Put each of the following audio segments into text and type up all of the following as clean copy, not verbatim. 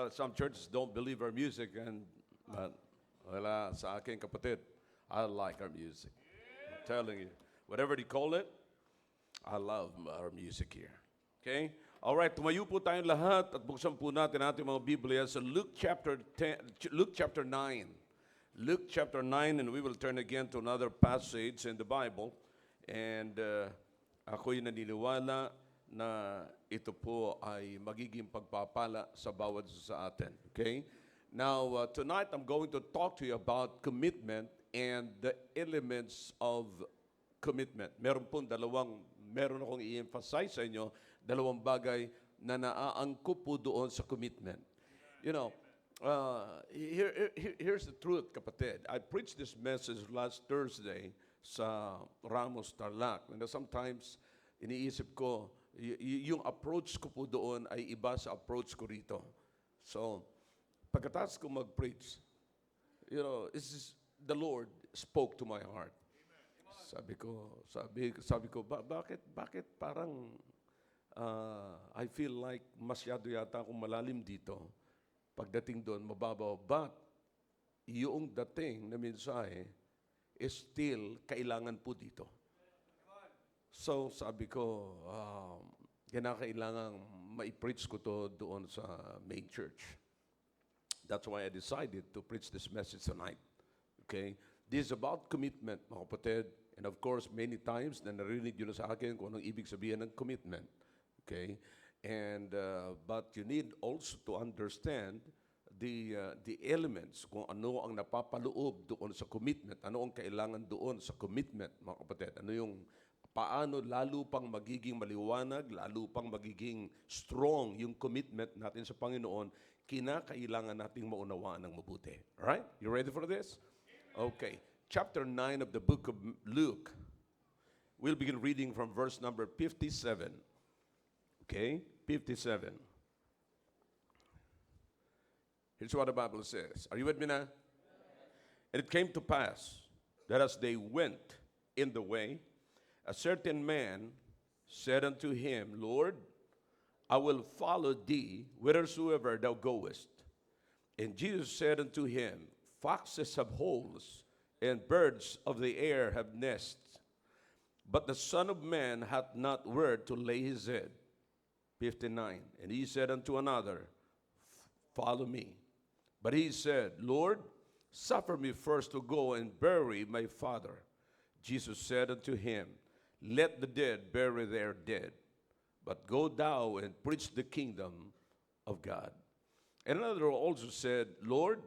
Some churches don't believe our music, but wala sa akin kapatid, I like our music. I'm telling you, whatever they call it, I love our music here. Okay? All right, tumayo po tayong lahat at buksan po natin ating mga Biblia sa Luke chapter 10, Luke chapter 9. Luke chapter 9, and we will turn again to another passage in the Bible. And ako'y naniniwala na ito po ay magiging pagpapala sa bawat sa atin. Okay? Now, tonight I'm going to talk to you about commitment and the elements of commitment. Meron akong i-emphasize sa inyo, dalawang bagay na naaangkop po doon sa commitment. You know, here's the truth, kapatid. I preached this message last Thursday sa Ramos, Tarlac. And sometimes, iniisip ko, yung approach ko po doon ay iba sa approach ko rito. So, pagkatapos ko mag-preach, you know, the Lord spoke to my heart. Sabi ko, bakit parang I feel like masyado yata akong malalim dito. Pagdating doon, mababaw. But, yung dating na mensahe is still kailangan po dito. So, sabi ko, kailangan ma-preach ko to doon sa main church. That's why I decided to preach this message tonight. Okay? This is about commitment, mga kapatid. And of course, many times, na narinig yun sa akin kung anong ibig sabihin ng commitment. Okay? And, but you need also to understand the elements, kung ano ang napapaloob doon sa commitment, ano ang kailangan doon sa commitment, mga kapatid. Ano yung, paano lalo pang magiging maliwanag, lalo pang magiging strong yung commitment natin sa Panginoon, kinakailangan nating maunawaan ng mabuti. Alright? You ready for this? Okay. Chapter 9 of the book of Luke. We'll begin reading from verse number 57. Okay? 57. Here's what the Bible says. Are you with me now? And it came to pass that as they went in the way, a certain man said unto him, Lord, I will follow thee whithersoever thou goest. And Jesus said unto him, Foxes have holes, and birds of the air have nests, but the Son of Man hath not where to lay his head. 59. And he said unto another, Follow me. But he said, Lord, suffer me first to go and bury my father. Jesus said unto him, Let the dead bury their dead, but go thou and preach the kingdom of God. And another also said, Lord,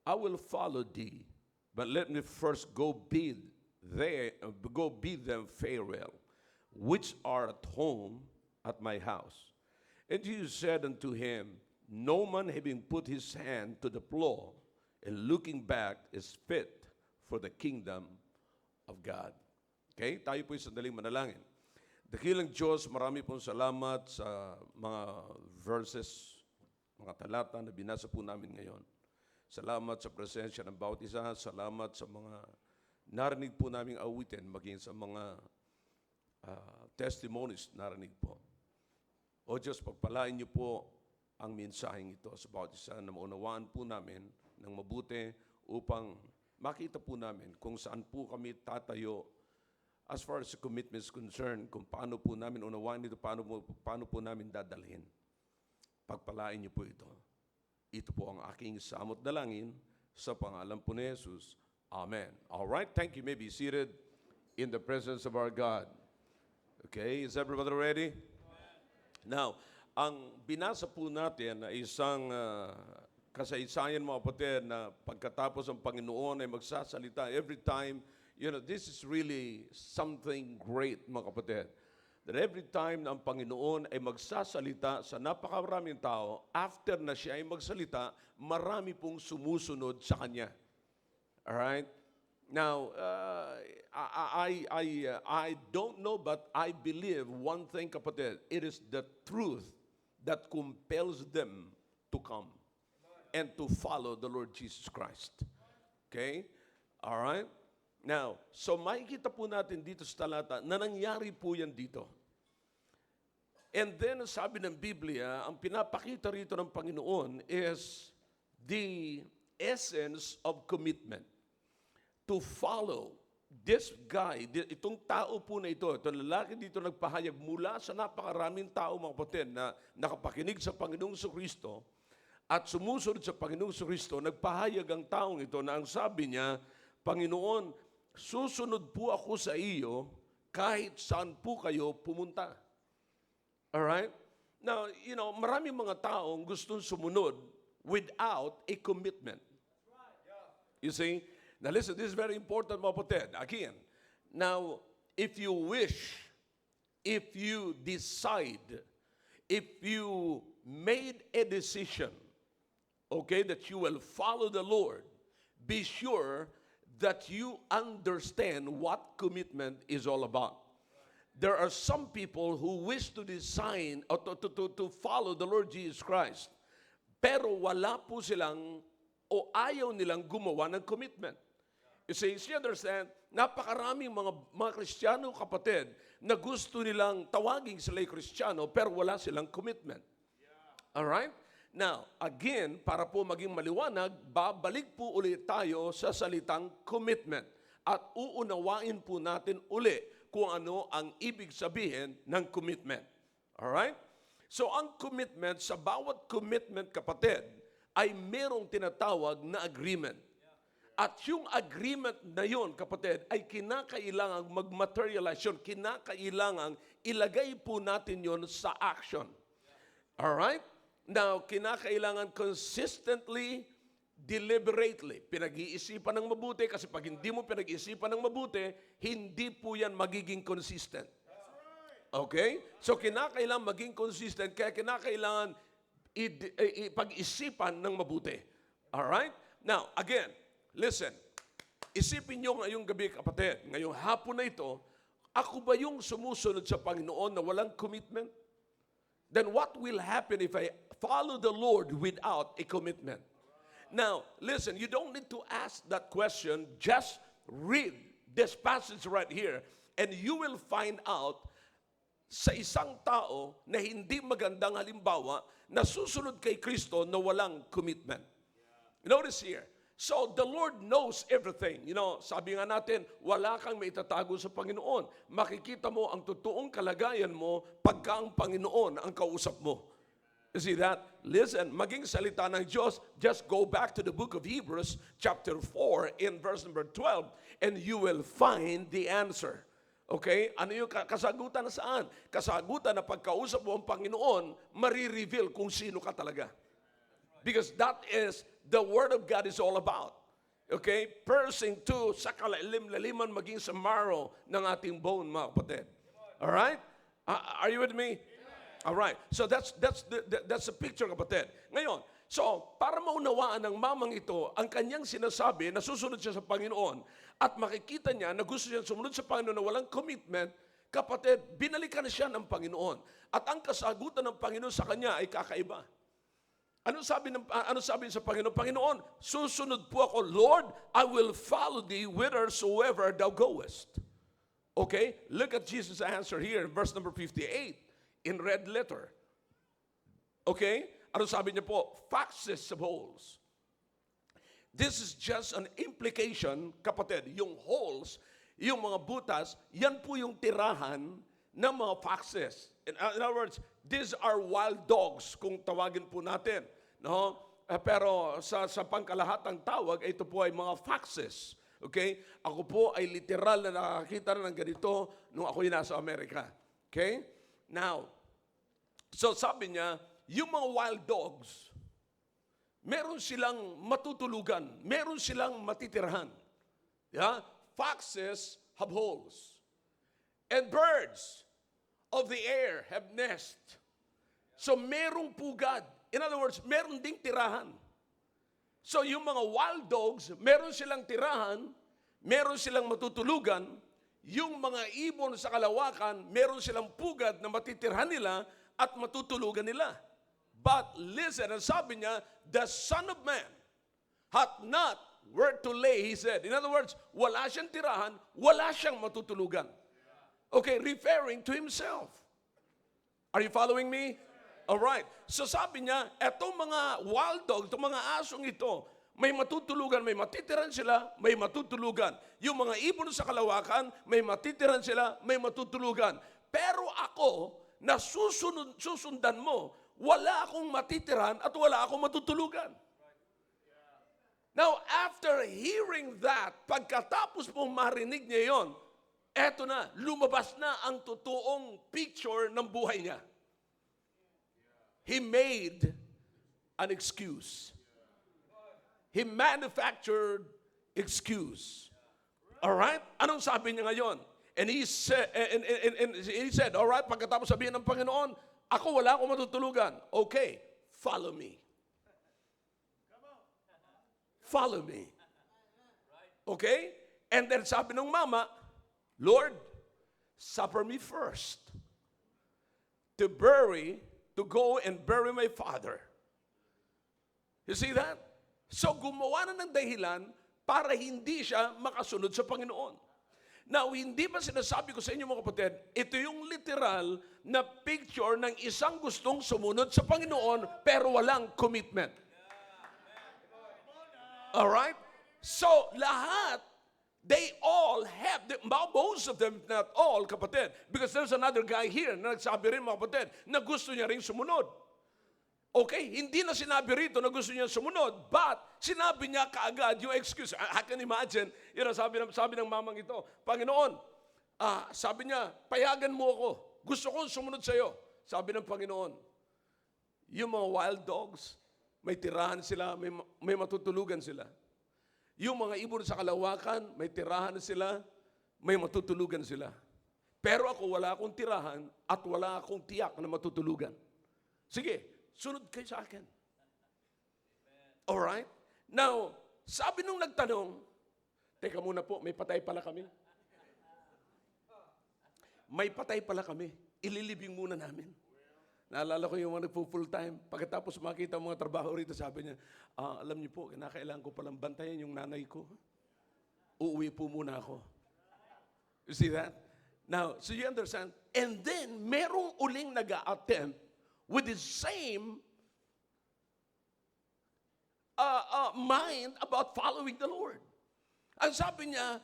I will follow thee, but let me first go bid them farewell, which are at home at my house. And Jesus said unto him, No man having put his hand to the plow and looking back is fit for the kingdom of God. Okay, tayo po'y sandaling manalangin. Dakilang Diyos, marami pong salamat sa mga verses, mga talata na binasa po namin ngayon. Salamat sa presensya ng bawat isa. Salamat sa mga narinig po naming awitin, maging sa mga testimonies narinig po. O Diyos, pagpalain niyo po ang mensaheng ito sa bawat isa na maunawaan po namin ng mabuti upang makita po namin kung saan po kami tatayo as far as the commitment is concerned, kung paano po namin unawaan ito, paano po namin dadalhin. Pagpalain niyo po ito. Ito po ang aking samot dalangin sa pangalan po ni Jesus. Amen. All right, thank you. You may be seated in the presence of our God. Okay, is everybody ready? Now, ang binasa po natin ay isang kasaysayan, mga kapatid, na pagkatapos ang Panginoon ay magsasalita every time. You know, this is really something great, mga kapatid. That every time na ang Panginoon ay magsasalita sa napakaraming tao, after na siya ay magsalita, marami pong sumusunod sa Kanya. Alright? Now, I don't know, but I believe one thing, kapatid, it is the truth that compels them to come and to follow the Lord Jesus Christ. Okay? Alright? Now, so makikita po natin dito sa talata na nangyari po yan dito. And then, sabi ng Biblia, ang pinapakita rito ng Panginoon is the essence of commitment. To follow this guy, itong tao po na ito, itong lalaki dito nagpahayag mula sa napakaraming tao, mga kapatid, na nakapakinig sa Panginoong Kristo at sumusunod sa Panginoong Kristo, nagpahayag ang taong ito na ang sabi niya, Panginoon, susunod po ako sa iyo kahit saan po kayo pumunta. Alright? Now, maraming mga taong gustong sumunod without a commitment. You see? Now listen, this is very important, mga kapatid. Again, now, if you wish, if you decide, if you made a decision, okay, that you will follow the Lord, be sure that you understand what commitment is all about. There are some people who wish to design or to follow the Lord Jesus Christ, pero wala po silang o ayaw nilang gumawa ng commitment. You see, you understand, napakaraming mga Kristiyano kapatid na gusto nilang tawaging sila'y Kristiyano pero wala silang commitment. Alright? Now, again, para po maging maliwanag, babalik po ulit tayo sa salitang commitment at uunawain po natin uli kung ano ang ibig sabihin ng commitment. Alright? So, ang commitment, sa bawat commitment, kapatid, ay merong tinatawag na agreement. At yung agreement na yun, kapatid, ay kinakailangang mag-materialize yun. Kinakailangang ilagay po natin yun sa action. Alright? Now, kinakailangan consistently, deliberately. Pinag-iisipan ng mabuti kasi pag hindi mo pinag-iisipan ng mabuti, hindi po yan magiging consistent. Okay? So, kinakailangan maging consistent kaya kinakailangan pag-isipan ng mabuti. Alright? Now, again, listen. Isipin nyo ngayong gabi, kapatid, ngayong hapon na ito, ako ba yung sumusunod sa Panginoon na walang commitment? Then what will happen if I follow the Lord without a commitment? Now, listen, you don't need to ask that question. Just read this passage right here and you will find out sa isang tao na hindi magandang halimbawa na susunod kay Kristo na walang commitment. Notice here. So, the Lord knows everything. Sabi nga natin, wala kang maitatago sa Panginoon. Makikita mo ang totoong kalagayan mo pagka ang Panginoon ang kausap mo. You see that? Listen, maging salita ng Diyos, just go back to the book of Hebrews, chapter 4, in verse number 12, and you will find the answer. Okay? Ano yung kasagutan na saan? Kasagutan na pagkausap mo ang Panginoon, marireveal kung sino ka talaga. Because that is the Word of God is all about. Okay? Piercing to sa kalaliman maging sa marrow ng ating bone, mga kapatid. Alright? Are you with me? Alright. So that's the picture, kapatid. Ngayon, so para maunawaan ng mamang ito, ang kanyang sinasabi na susunod siya sa Panginoon at makikita niya na gusto siya sumunod sa Panginoon na walang commitment, kapatid, binalikan na siya ng Panginoon. At ang kasagutan ng Panginoon sa kanya ay kakaiba. Ano sabi sa Panginoon? Panginoon, susunod po ako, Lord, I will follow thee whithersoever thou goest. Okay? Look at Jesus' answer here in verse number 58 in red letter. Okay? Ano sabi niya po? Foxes of holes. This is just an implication, kapatid, yung holes, yung mga butas, yan po yung tirahan ng mga foxes. In other words, these are wild dogs, kung tawagin po natin. No? Pero sa pangkalahatang tawag, ito po ay mga foxes. Okay? Ako po ay literal na nakakita na ng ganito nung ako'y nasa Amerika. Okay? Now, so sabi niya, yung mga wild dogs, meron silang matutulugan, meron silang matitirhan. Yeah? Foxes have holes. And birds of the air have nest. So merong pugad. In other words, meron ding tirahan. So yung mga wild dogs, meron silang tirahan, meron silang matutulugan, yung mga ibon sa kalawakan, meron silang pugad na matitirhan nila at matutulugan nila. But listen, ang sabi niya, the Son of Man hath not where to lay, he said. In other words, wala siyang tirahan, wala siyang matutulugan. Okay, referring to himself. Are you following me? Alright. So sabi niya, etong mga wild dog, itong mga asong ito, may matutulugan, may matitiran sila, may matutulugan. Yung mga ibon sa kalawakan, may matitiran sila, may matutulugan. Pero ako, na susundan mo, wala akong matitiran at wala akong matutulugan. Now, after hearing that, pagkatapos mong marinig niya yon, eto na, lumabas na ang totoong picture ng buhay niya. He made an excuse. He manufactured excuse. All right? Anong sabi niya ngayon? And he said, all right, pagkatapos sabihin ng Panginoon, ako wala akong matutulugan. Okay, follow me. Follow me. Okay? And then sabi ng mama, Lord, suffer me first to go and bury my father. You see that? So gumawa na ng dahilan para hindi siya makasunod sa Panginoon. Now, hindi ba sinasabi ko sa inyo mga kapatid, ito yung literal na picture ng isang gustong sumunod sa Panginoon pero walang commitment. Alright? So, lahat, they all have, most of them, not all, kapatid, because there's another guy here na nagsabi rin mga kapatid na gusto niya rin sumunod. Okay, hindi na sinabi rito na gusto niya sumunod, but sinabi niya kaagad yung excuse. I can imagine, sabi ng mamang ito, Panginoon, sabi niya, payagan mo ako. Gusto ko sumunod sa iyo. Sabi ng Panginoon, yung mga wild dogs, may tirahan sila, may matutulugan sila. Yung mga ibon sa kalawakan, may tirahan sila, may matutulugan sila. Pero ako wala akong tirahan at wala akong tiyak na matutulugan. Sige, sunod kayo sa akin. Alright? Now, sabi nung nagtanong, teka muna po, may patay pala kami. May patay pala kami. Ililibing muna namin. Naalala ko yung mga nagpo-full time. Pagkatapos makita ang mga trabaho rito, sabi niya, alam niyo po, kinakailangan ko palang bantayan yung nanay ko. Uuwi po muna ako. You see that? Now, so you understand? And then, merong uling nag-a-attempt with the same mind about following the Lord. Ang sabi niya,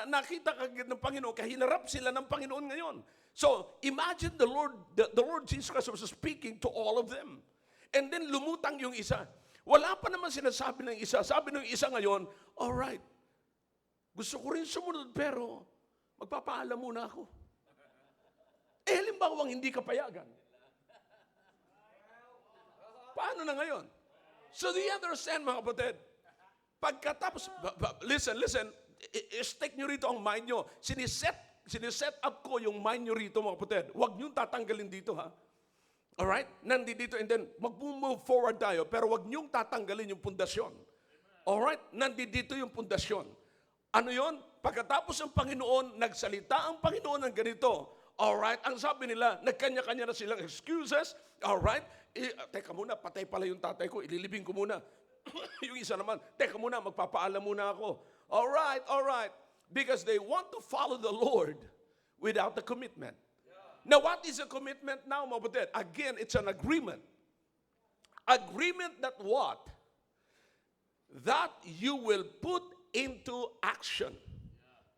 nakita kagad ng Panginoon, kahinarap sila ng Panginoon ngayon. So, imagine the Lord Jesus Christ was speaking to all of them. And then lumutang yung isa. Wala pa naman sinasabi ng isa. Sabi ng isa ngayon, alright, gusto ko rin sumunod pero magpapaalam muna ako. Halimbawa hindi ka payagan. Paano na ngayon? So do you understand mga kapatid? Pagkatapos, listen, stick nyo rito ang mind nyo. Siniset up ko yung mind nyo rito mga kapatid. Huwag nyo tatanggalin dito ha. Alright? Nandito and then mag-move forward tayo pero huwag nyo tatanggalin yung pundasyon. Alright? Nandito yung pundasyon. Ano yon? Pagkatapos ng Panginoon, nagsalita ang Panginoon ng ganito. Alright? Ang sabi nila, nagkanya-kanya na silang excuses. Alright? Teka muna, patay pala yung tatay ko, ililibing ko muna. Yung isa naman, teka muna, magpapaalam muna ako. Alright. Because they want to follow the Lord without the commitment. Now, what is a commitment now, mga kapatid? Again, it's an agreement. Agreement that what? That you will put into action.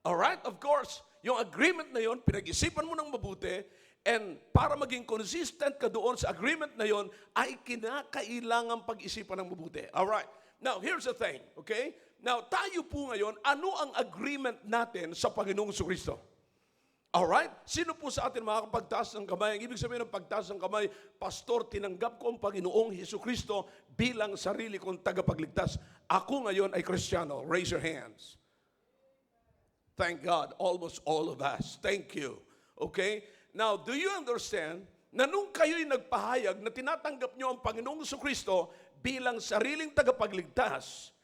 Alright? Of course, yung agreement na yon, pinag-isipan mo ng mabuti, and para maging consistent ka doon sa agreement na yon, ay kinakailangan pag-isipan ng mabuti. Alright. Now, here's the thing, okay? Now, tayo po ngayon, ano ang agreement natin sa Panginoong Jesucristo? Alright? Sino po sa atin makakapagtaas ng kamay? Ang ibig sabihin ng pagtaas ng kamay, Pastor, tinanggap ko ang Panginoong Jesucristo bilang sarili kong tagapagligtas. Ako ngayon ay Kristiyano. Raise your hands. Thank God. Almost all of us. Thank you. Okay? Now, do you understand na nung kayo'y nagpahayag na tinatanggap nyo ang Panginoong Jesucristo bilang sariling tagapagligtas,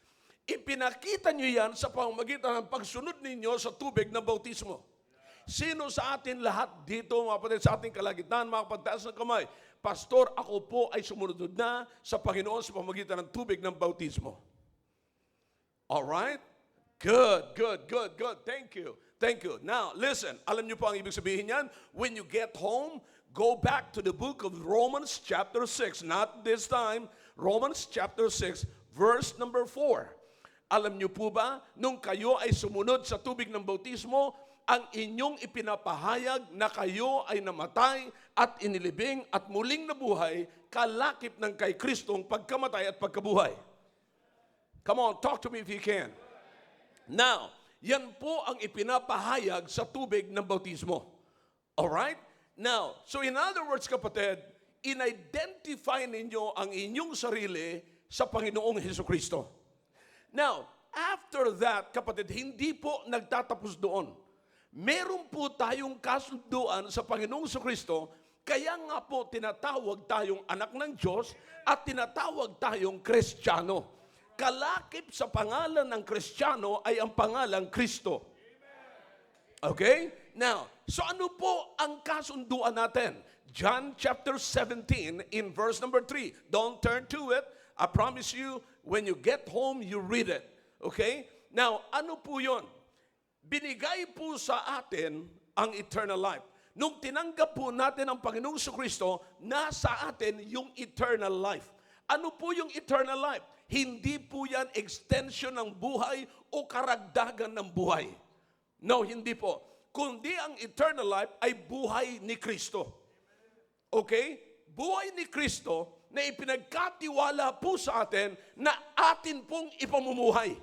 ipinakita nyo yan sa pamamagitan ng pagsunod ninyo sa tubig ng bautismo. Sino sa atin lahat dito, mga kapatid, sa ating kalagitnaan, mga kapagtaas ng kamay, Pastor, ako po ay sumunod na sa Panginoon sa pamamagitan ng tubig ng bautismo. Alright? Good. Thank you. Now, listen, alam niyo po ang ibig sabihin yan? When you get home, Go back to the book of Romans chapter 6. Not this time. Romans chapter 6, verse number 4. Alam niyo po ba, nung kayo ay sumunod sa tubig ng bautismo, ang inyong ipinapahayag na kayo ay namatay at inilibing at muling nabuhay, kalakip ng kay Kristong pagkamatay at pagkabuhay. Come on, talk to me if you can. Now, yan po ang ipinapahayag sa tubig ng bautismo. Alright? Now, so in other words, kapatid, in-identify ninyo ang inyong sarili sa Panginoong Hesukristo. Now, after that, kapatid, hindi po nagtatapos doon. Meron po tayong kasunduan sa Panginoong Hesukristo, kaya nga po tinatawag tayong anak ng Diyos at tinatawag tayong Kristiyano. Kalakip sa pangalan ng Kristiyano ay ang pangalang Kristo. Okay? Now, so ano po ang kasunduan natin? John chapter 17 in verse number 3. Don't turn to it. I promise you, when you get home, you read it. Okay? Now, ano po yun? Binigay po sa atin ang eternal life. Nung tinanggap po natin ang Panginoong Jesucristo, nasa atin yung eternal life. Ano po yung eternal life? Hindi po yan extension ng buhay o karagdagan ng buhay. No, hindi po. Kundi ang eternal life ay buhay ni Kristo. Okay? Buhay ni Kristo na ipinagkatiwala po sa atin na atin pong ipamumuhay.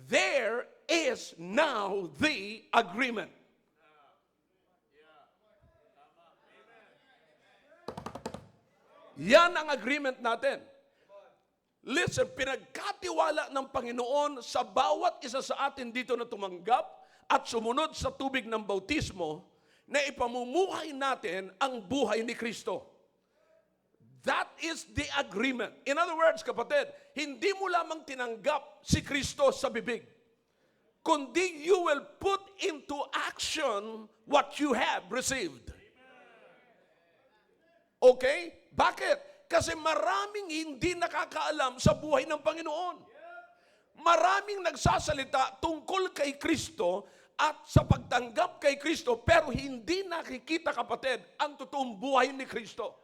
There is now the agreement. Yan ang agreement natin. Listen, pinagkatiwala ng Panginoon sa bawat isa sa atin dito na tumanggap at sumunod sa tubig ng bautismo na ipamumuhay natin ang buhay ni Kristo. That is the agreement. In other words, kapatid, hindi mo lamang tinanggap si Kristo sa bibig, kundi you will put into action what you have received. Okay? Bakit? Kasi maraming hindi nakakaalam sa buhay ng Panginoon. Maraming nagsasalita tungkol kay Kristo at sa pagtanggap kay Kristo, pero hindi nakikita, kapatid, ang totoong buhay ni Kristo.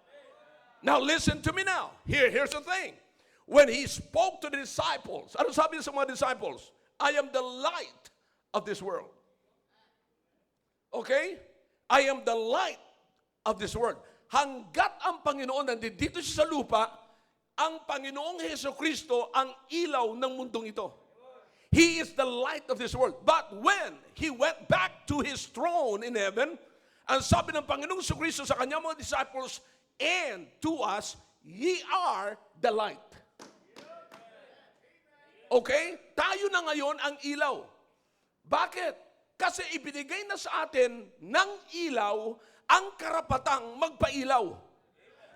Now listen to me now. Here's the thing. When He spoke to the disciples, ano sabi sa mga disciples? I am the light of this world. Okay? I am the light of this world. Hanggat ang Panginoon nandito siya sa lupa, ang Panginoong Hesukristo ang ilaw ng mundong ito. He is the light of this world. But when He went back to His throne in heaven, ang sabi ng Panginoong Hesukristo sa kanyang mga disciples, and to us, ye are the light. Okay? Tayo na ngayon ang ilaw. Bakit? Kasi ibinigay na sa atin ng ilaw ang karapatang magpailaw.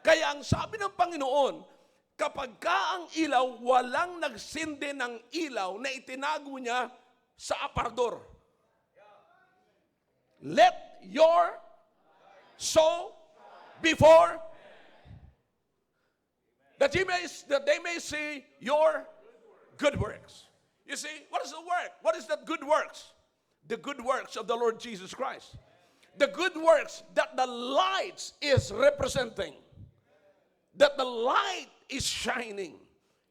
Kaya ang sabi ng Panginoon, kapag ka ang ilaw, walang nagsindi ng ilaw na itinago niya sa aparador. Let your soul before that they may see your good works. You see, what is the work? What is that good works? The good works of the Lord Jesus Christ. The good works that the light is representing. That the light is shining.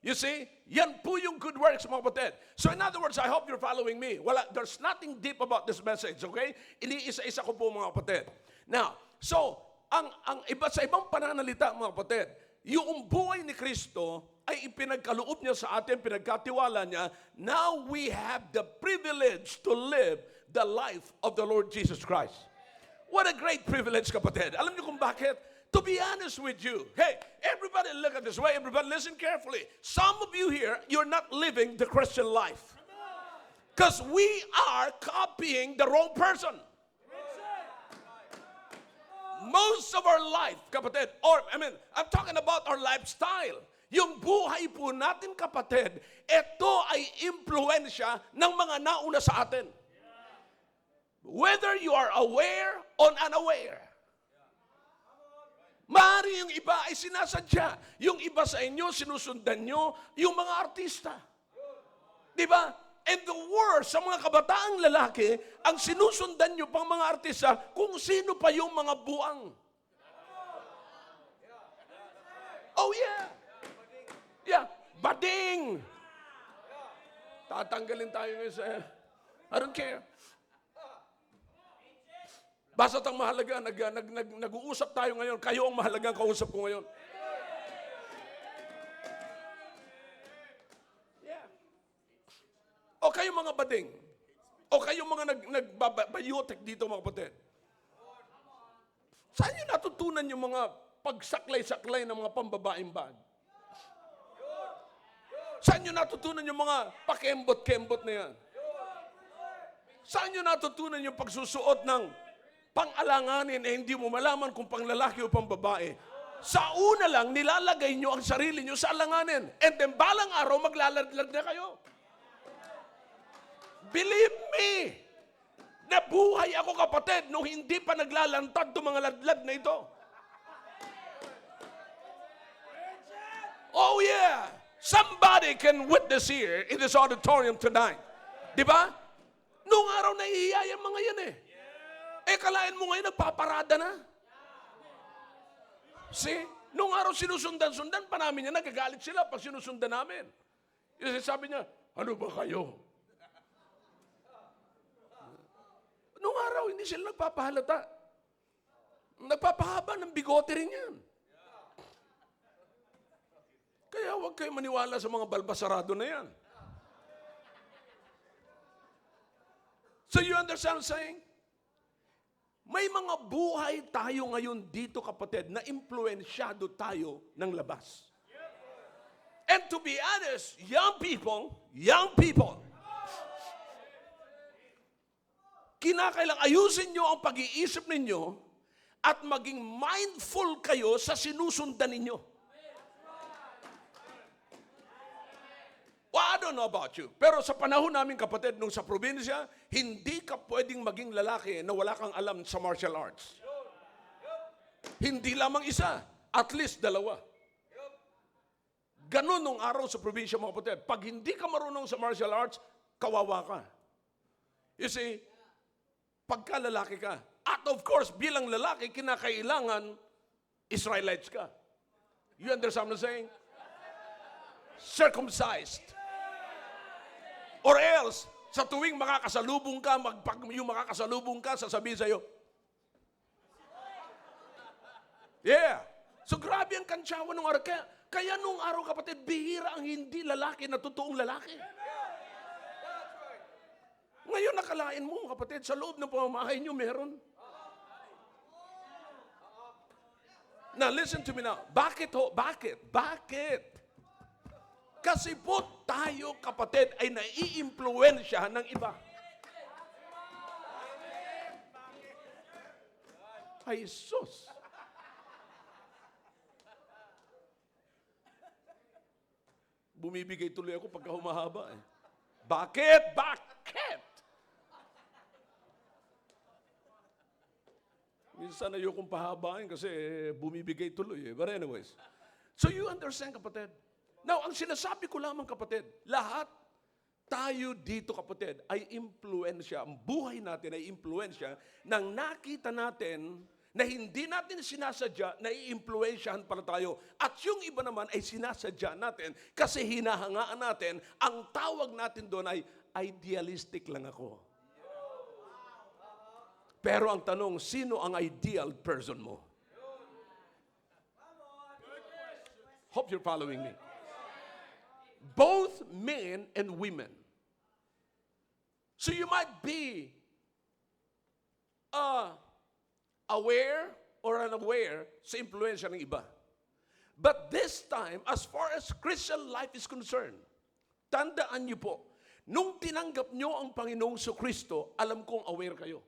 You see, yan po yung good works, mga kapatid. So in other words, I hope you're following me. Well, there's nothing deep about this message, okay? Iniisa-isa ko po, mga kapatid. Now, so, ang iba sa ibang pananalita, mga kapatid, yung buhay ni Kristo ay ipinagkaloob niya sa atin, pinagkatiwala niya. Now we have the privilege to live the life of the Lord Jesus Christ. What a great privilege, kapatid. Alam niyo kung bakit? To be honest with you, hey, everybody look at this way. Everybody listen carefully. Some of you here, you're not living the Christian life. Because we are copying the wrong person. Most of our life, kapatid, I'm talking about our lifestyle. Yung buhay po natin, kapatid, ito ay impluensya ng mga nauna sa atin. Whether you are aware or unaware. Maaari yung iba ay sinasadya. Yung iba sa inyo, sinusundan nyo yung mga artista. Di ba? And the worst, sa mga kabataang lalaki, ang sinusundan nyo pang mga artista, kung sino pa yung mga buang. Oh yeah. Yeah, bading. Tatanggalin tayo ngayon sa, I don't care. Basta't ang mahalaga, nag-uusap tayo ngayon, kayo ang mahalagang kausap ko ngayon. Yeah. O kayo mga bading, o kayo mga nagbabayotek dito mga kapatid. Saan nyo natutunan yung mga pagsaklay-saklay ng mga pambabaeng bag? Saan nyo natutunan yung mga pakembot-kembot na yan? Saan nyo natutunan yung pagsusuot ng pang-alanganin hindi mo malaman kung pang lalaki o pang babae? Sa una lang, nilalagay nyo ang sarili nyo sa alanganin. And then balang araw, maglaladlad na kayo. Believe me, nabuhay ako kapatid nung hindi pa naglalantad itong mga ladlad na ito. Oh yeah! Somebody can witness here in this auditorium tonight. Di ba? Noong araw nahihiya yung mga yan eh. Kalain mo ngayon nagpaparada na. See? Noong araw sinusundan-sundan pa namin yan, nagagalit sila pag sinusundan namin. Sabi niya, ano ba kayo? Noong araw, hindi sila nagpapahalata. Nagpapahaba ng bigote rin yan. Kaya huwag kayo maniwala sa mga balbasarado na yan. So you understand what I'm saying? May mga buhay tayo ngayon dito kapatid na impluensyado tayo ng labas. And to be honest, young people, kinakailang ayusin nyo ang pag-iisip ninyo at maging mindful kayo sa sinusundan ninyo. Well, I don't know about you. Pero sa panahon namin kapatid, nung sa probinsya, hindi ka pwedeng maging lalaki na wala kang alam sa martial arts. Hindi lamang isa, at least dalawa. Ganon nung araw sa probinsya mga kapatid. Pag hindi ka marunong sa martial arts, kawawa ka. You see, pagka lalaki ka, at of course, bilang lalaki, kinakailangan Israelites ka. You understand what I'm saying? Circumcised. Or else, sa tuwing makakasalubong ka, yung makakasalubong ka, sasabihin sa'yo, yeah. So grabe ang kantsawa nung araw. Kaya nung araw kapatid, bihira ang hindi lalaki na totoong lalaki. Ngayon nakalain mo kapatid, sa loob ng pamamahay nyo meron. Now listen to me now. Bakit ho? Bakit? Kasi po tayo, kapatid, ay nai-impluensya ng iba. Ay, sus. Bumibigay tuloy ako pagka humahaba eh. Bakit? Minsan ayokong pahabain kasi bumibigay tuloy eh. But anyways. So you understand, kapatid? Now, ang sinasabi ko lamang kapatid, lahat tayo dito kapatid ay impluensya, ang buhay natin ay impluensya nang nakita natin na hindi natin sinasadya, nai-impluensyahan pala tayo. At yung iba naman ay sinasadya natin kasi hinahangaan natin, ang tawag natin doon ay idealistic lang ako. Pero ang tanong, sino ang ideal person mo? Hope you're following me. Both men and women. So you might be aware or unaware sa impluensya ng iba. But this time, as far as Christian life is concerned, tandaan niyo po, nung tinanggap niyo ang Panginoong Kristo, alam kong aware kayo.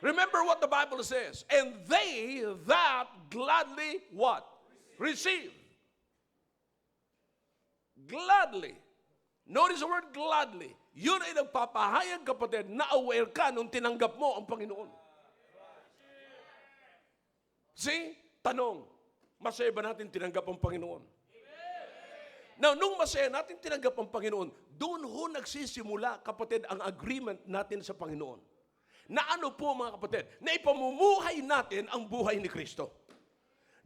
Remember what the Bible says, and they that gladly what? Receive. Gladly. Notice the word gladly. Yun ay nagpapahayag kapatid na aware ka nung tinanggap mo ang Panginoon. See? Tanong, masaya ba natin tinanggap ang Panginoon? Now, nung masaya natin tinanggap ang Panginoon, doon ho nagsisimula, kapatid, ang agreement natin sa Panginoon. Na ano po mga kapatid? Na ipamumuhay natin ang buhay ni Kristo.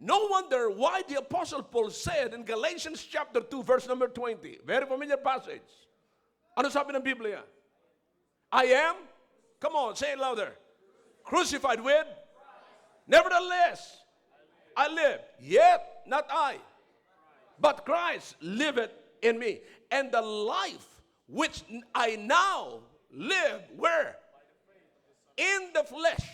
No wonder why the Apostle Paul said in Galatians chapter 2, verse number 20, very familiar passage. Ano sabi ng Biblia? I am, come on, say it louder, crucified with, nevertheless, I live, yet not I, but Christ liveth in me. And the life which I now live, where? In the flesh,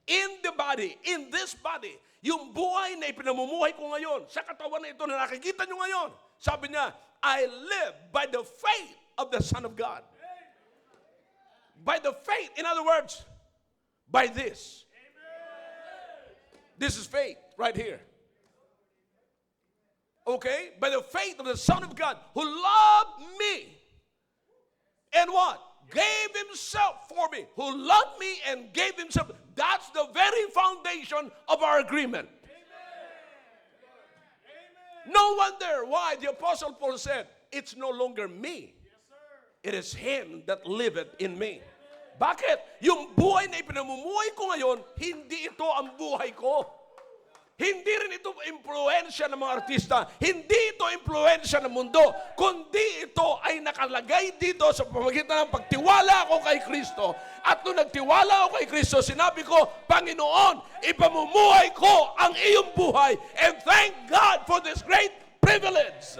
in the body, in this body. Yung buhay na ipinamumuhay ko ngayon, sa katawan na ito na nakikita nyo ngayon, sabi niya, I live by the faith of the Son of God. By the faith, in other words, by this. This is faith right here. Okay? By the faith of the Son of God who loved me and what? Gave himself for me. Who loved me and gave himself. That's the very foundation of our agreement. Amen. No wonder why the Apostle Paul said, it's no longer me. It is him that liveth in me. Bakit? Yung buhay na ipinamumuhay ko ngayon, hindi ito ang buhay ko. Hindi rin ito impluensya ng mga artista. Hindi ito impluensya ng mundo. Kundi ito ay nakalagay dito sa pamamagitan ng pagtiwala ako kay Kristo. At nung nagtiwala ako kay Kristo, sinabi ko, Panginoon, ipamumuhay ko ang iyong buhay. And thank God for this great privilege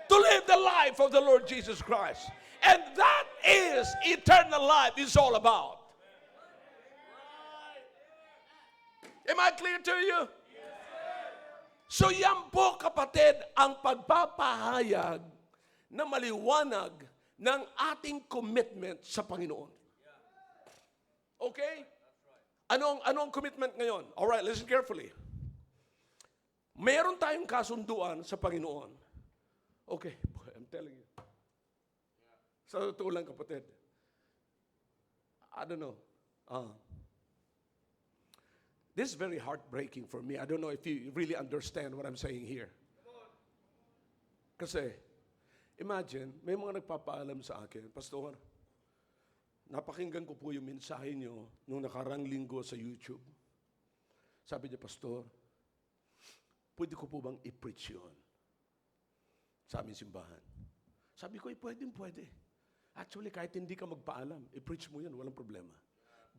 to live the life of the Lord Jesus Christ. And that is eternal life is all about. Am I clear to you? So yan po, kapatid, ang pagpapahayag na maliwanag ng ating commitment sa Panginoon. Okay? Anong commitment ngayon? Alright, listen carefully. Meron tayong kasunduan sa Panginoon. Okay, boy, I'm telling you. Sa totoo lang, kapatid. I don't know. This is very heartbreaking for me. I don't know if you really understand what I'm saying here. Kasi, imagine, may mga nagpapaalam sa akin, Pastor, napakinggan ko po yung mensahe nyo nung nakarang linggo sa YouTube. Sabi niya, Pastor, pwede ko po bang i-preach yun sa aming simbahan? Sabi ko, pwede. Actually, kahit hindi ka magpaalam, i-preach mo yun, walang problema.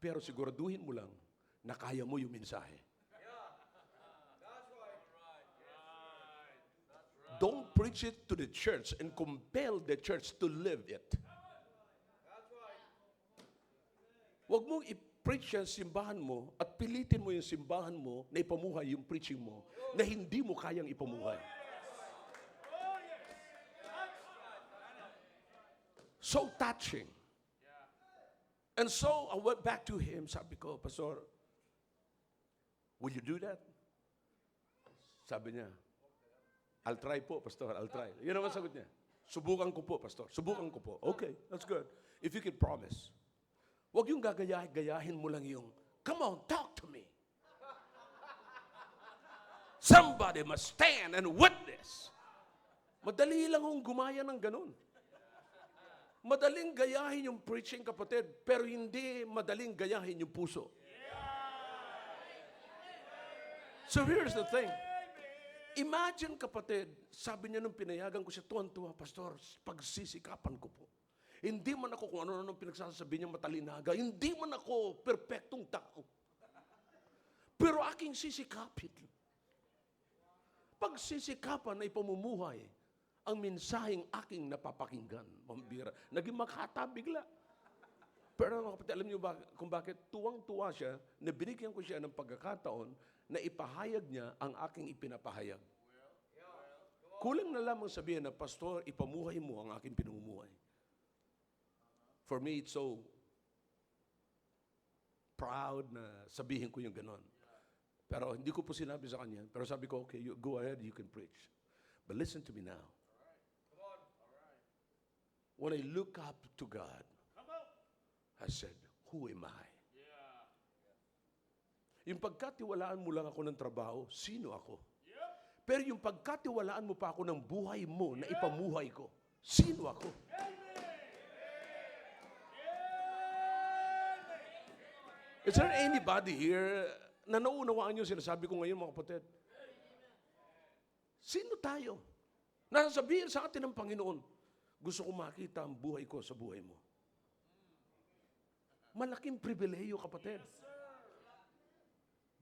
Pero siguraduhin mo lang, na kaya mo yung mensahe. Don't preach it to the church and compel the church to live it. Huwag mong i-preach yung simbahan mo at pilitin mo yung simbahan mo na ipamuhay yung preaching mo na hindi mo kayang ipamuhay. So touching. And so I went back to him, sabi ko, Pastor, will you do that? Sabi niya, I'll try po, Pastor, I'll try. Yun naman sagot niya. Subukan ko po, Pastor. Subukan ko po. Okay, that's good. If you can promise. Huwag yung gagayahin mo lang yung, come on, talk to me. Somebody must stand and witness. Madali lang kung gumaya ng ganun. Madaling gayahin yung preaching, kapatid, pero hindi madaling gayahin yung puso. So here's the thing. Imagine, kapatid, sabi niya nung pinayagan ko siya, tuwan-tuwa, Pastor, pagsisikapan ko po. Hindi man ako kung ano-ano pinagsasabi niya matalinaga. Hindi man ako perpektong tao. Pero aking sisikapin. Pagsisikapan ay pamumuhay ang mensaheng aking napapakinggan. Mambira. Naging makata bigla. Pero mga kapatid, alam niyo ba kung bakit tuwang-tuwa siya na binigyan ko siya ng pagkakataon na ipahayag niya ang aking ipinapahayag. Kulang na lamang sabihin na, Pastor, ipamuhay mo ang aking pinamumuhay. For me, it's so proud na sabihin ko yung ganon. Pero hindi ko po sinabi sa kanya. Pero sabi ko, okay, you go ahead, you can preach. But listen to me now. When I look up to God, I said, who am I? Yung pagkatiwalaan mo lang ako ng trabaho, sino ako? Pero yung pagkatiwalaan mo pa ako ng buhay mo na ipamuhay ko, sino ako? Is there anybody here na nauunawaan nyo sinasabi ko ngayon, mga kapatid? Sino tayo? Nasasabihin sa atin ng Panginoon, gusto ko makita ang buhay ko sa buhay mo. Malaking pribileyo, kapatid.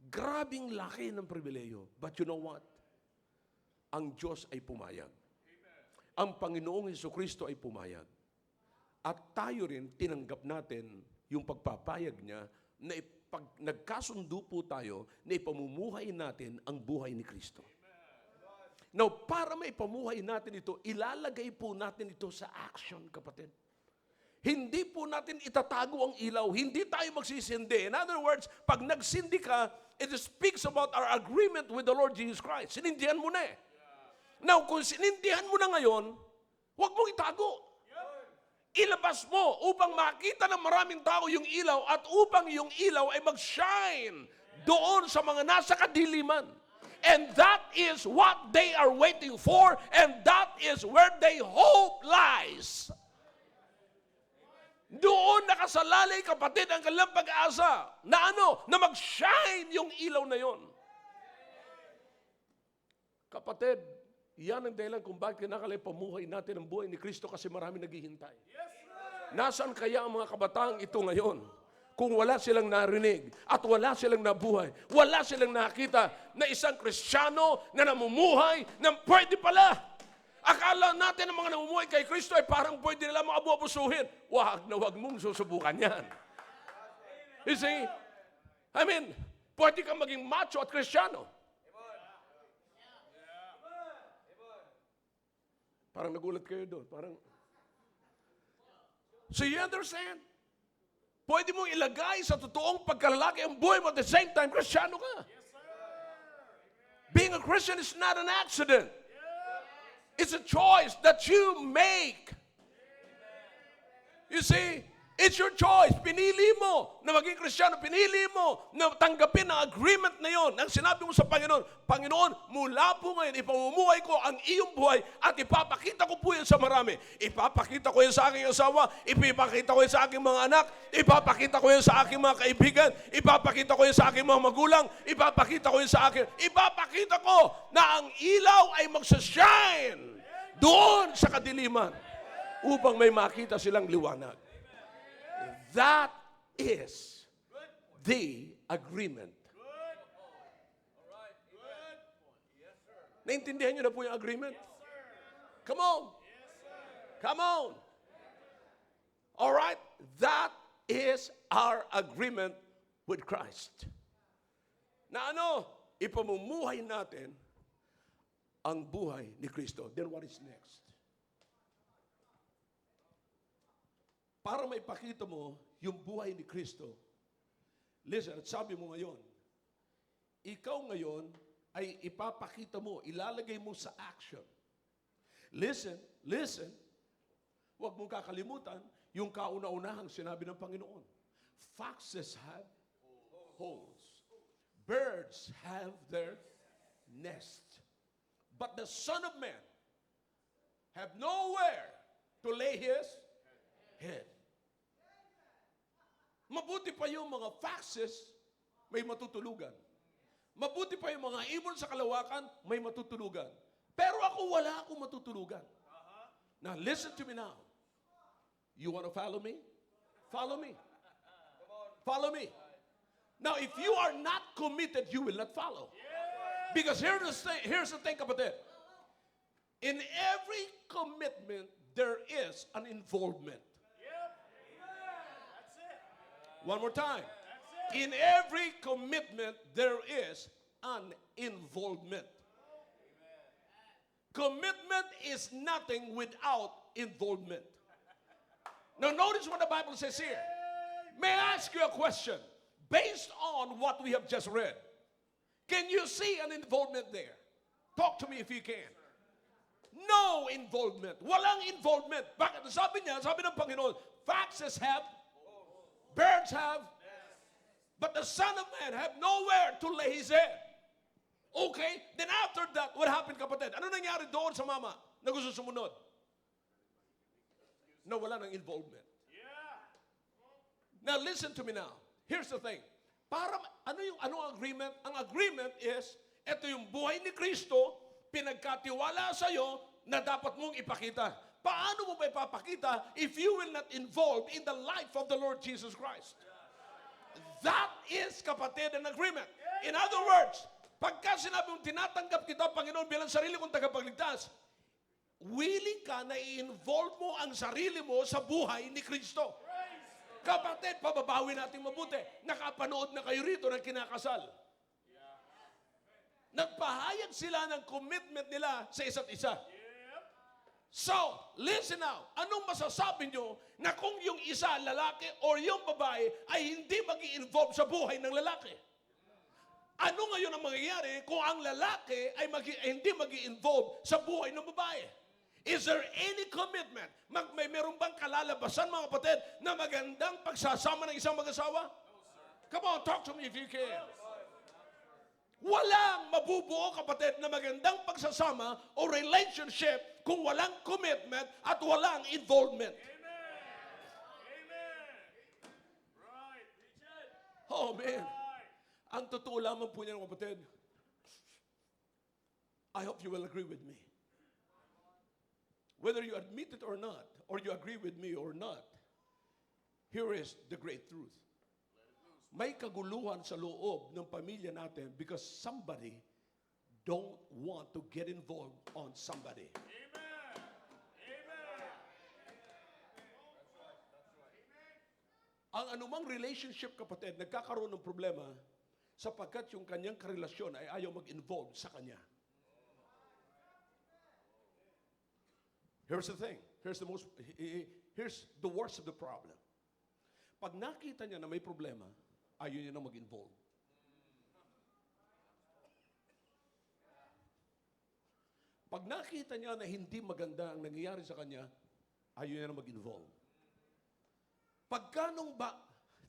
Grabing laki ng pribileyo. But you know what? Ang Diyos ay pumayag. Ang Panginoong Hesukristo ay pumayag. At tayo rin, tinanggap natin yung pagpapayag niya na pag nagkasundo po tayo na ipamumuhay natin ang buhay ni Kristo. Now, para maipamuhay natin ito, ilalagay po natin ito sa action, kapatid. Hindi po natin itatago ang ilaw. Hindi tayo magsisindi. In other words, pag nagsindi ka, it speaks about our agreement with the Lord Jesus Christ. Sinindihan mo na eh. Now, kung sinindihan mo na ngayon, huwag mong itago. Ilabas mo upang makita ng maraming tao yung ilaw at upang yung ilaw ay mag-shine doon sa mga nasa kadiliman. And that is what they are waiting for, and that is where their hope lies. Doon nakasalalay, kapatid, ang kanilang pag-asa na na mag-shine yung ilaw na yon. Kapatid, yan ang dahilan kung bakit kinakalay pamuhay natin ang buhay ni Kristo kasi marami naghihintay. Nasaan kaya ang mga kabataang ito ngayon? Kung wala silang narinig at wala silang nabuhay, wala silang nakita na isang Kristiyano na namumuhay ng pwede pala. Akala natin ang mga namumuhay kay Kristo ay parang pwede nila mga abu-abusuhin. Wag na wag mong susubukan yan. You see? I mean, pwede kang maging macho at Kristiyano. Parang nagulat kayo doon. Parang, so you understand? Pwede mong ilagay sa totoong pagkalalaki ang buhay mo at the same time, Kristiyano ka. Yes, being a Christian is not an accident. It's a choice that you make. You see, it's your choice. Pinili mo na maging Kristiyano. Pinili mo na tanggapin ang agreement na yon. Ang sinabi mo sa Panginoon, Panginoon, mula po ngayon, ipamumuhay ko ang iyong buhay at ipapakita ko po yan sa marami. Ipapakita ko yan sa aking asawa, ipapakita ko yan sa aking mga anak, ipapakita ko yan sa aking mga kaibigan, ipapakita ko yan sa aking mga magulang, ipapakita ko yan sa aking, ipapakita ko na ang ilaw ay magsashine doon sa kadiliman upang may makita silang liwanag. That is the agreement. Naintindihan niyo na po yung agreement? Come on. Come on. All right? That is our agreement with Christ. Na ipamumuhay natin ang buhay ni Kristo. Then what is next? Para maipakita mo yung buhay ni Kristo, listen, at sabi mo ngayon, ikaw ngayon ay ipapakita mo, ilalagay mo sa action. Listen, huwag mong kakalimutan yung kauna-unahang sinabi ng Panginoon. Foxes have holes. Birds have their nest. But the Son of Man have nowhere to lay his head. Mabuti pa yung mga foxes, may matutulugan. Mabuti pa yung mga ibon sa kalawakan, may matutulugan. Pero ako, wala akong matutulugan. Now, listen to me now. You want to follow me? Follow me. Follow me. Now, if you are not committed, you will not follow. Because here's the thing about it. In every commitment, there is an involvement. One more time. In every commitment, there is an involvement. Commitment is nothing without involvement. Now, notice what the Bible says here. May I ask you a question? Based on what we have just read, can you see an involvement there? Talk to me if you can. No involvement. Walang involvement. Bakit? Sabi ng Panginoon, foxes have, birds have, but the Son of Man have nowhere to lay his head. Okay? Then after that, what happened, kapatid? Ano nangyari doon sa mama na gusto sumunod? Na wala ng involvement. Now listen to me now. Here's the thing. Ano ang agreement? Ang agreement is, ito yung buhay ni Kristo, pinagkatiwala sa'yo na dapat mong ipakita. Paano mo ba ipapakita if you will not involve in the life of the Lord Jesus Christ? That is, kapatid, an agreement. In other words, pagka sinabi mong tinatanggap kita, Panginoon, bilang sarili kong tagapagligtas, willing ka na i-involve mo ang sarili mo sa buhay ni Kristo. Kapatid, pababawi natin mabuti. Nakapanood na kayo rito ng kinakasal. Nagpahayag sila ng commitment nila sa isa't isa. So, listen now. Anong masasabi nyo na kung yung isa, lalaki, or yung babae, ay hindi mag-i-involve sa buhay ng lalaki? Ano ngayon ang mangyayari kung ang lalaki ay hindi mag-i-involve sa buhay ng babae? Is there any commitment? Meron bang kalalabasan, mga kapatid, na magandang pagsasama ng isang mag-asawa? Come on, talk to me if you can. Walang mabubuo, kapatid, na magandang pagsasama o relationship kung walang commitment at walang involvement. Amen. Right. Oh, man. Ang totoo lamang po niyan, kapatid, I hope you will agree with me. Whether you admit it or not, or you agree with me or not, here is the great truth. May kaguluhan sa loob ng pamilya natin because somebody don't want to get involved on somebody. Amen. Amen. Ang anumang relationship, kapatid, nagkakaroon ng problema sapagkat yung kanyang karelasyon ay ayaw mag-involve sa kanya. Here's the thing. Here's the worst of the problem. Pag nakita niya na may problema, ayaw niya na mag-involve. Pag nakita niya na hindi maganda ang nangyayari sa kanya, ayaw niya na mag-involve.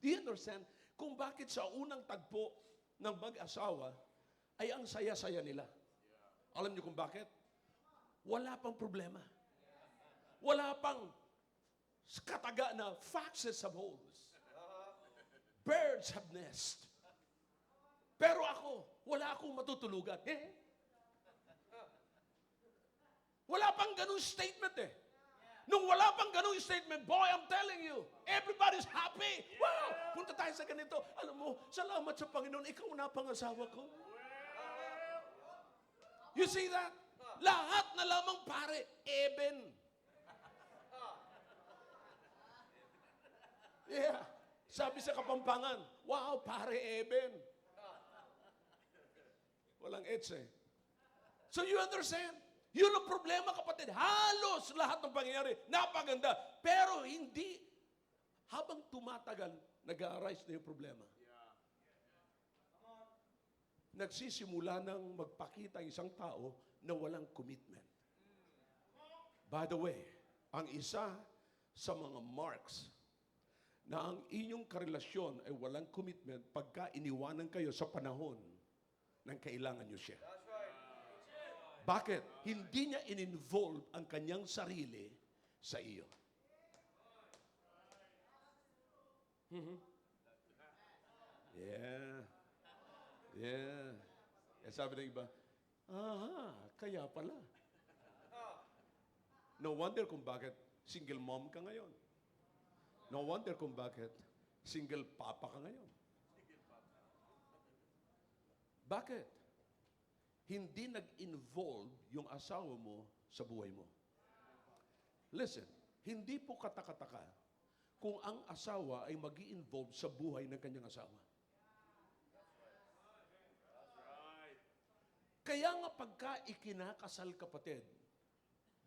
Do you understand? Kung bakit sa unang tagpo ng mag-asawa ay ang saya-saya nila. Alam niyo kung bakit? Wala pang problema. Wala pang kataga na foxes have holes. Birds have nest. Pero ako, wala akong matutulugan. Wala pang ganung statement eh. Nung wala pang ganung statement, boy, I'm telling you, everybody's happy. Wow, punta tayo sa ganito. Alam mo, salamat sa Panginoon, ikaw na pangasawa ko. You see that? Lahat na lamang pare, eben. Yeah. Sabi sa Kapampangan, wow, pare eben. Walang ets eh. So you understand? Yun ang problema, kapatid. Halos lahat ng pangyayari, napaganda. Pero hindi, habang tumatagal, nag-a-arise na yung problema. Nagsisimula ng magpakita ang isang tao na walang commitment. By the way, ang isa sa mga marks na ang inyong karelasyon ay walang commitment pagka iniwanan kayo sa panahon ng kailangan nyo siya. Bakit? Hindi niya in-involve ang kanyang sarili sa iyo. Yeah. Eh, sabi ng iba, kaya pala. No wonder kung bakit single mom ka ngayon. No wonder kung bakit single papa ka ngayon. Bakit? Hindi nag-involve yung asawa mo sa buhay mo. Listen, hindi po katakataka kung ang asawa ay mag-i-involve sa buhay ng kanyang asawa. Kaya nga pagka ikinakasal, kapatid,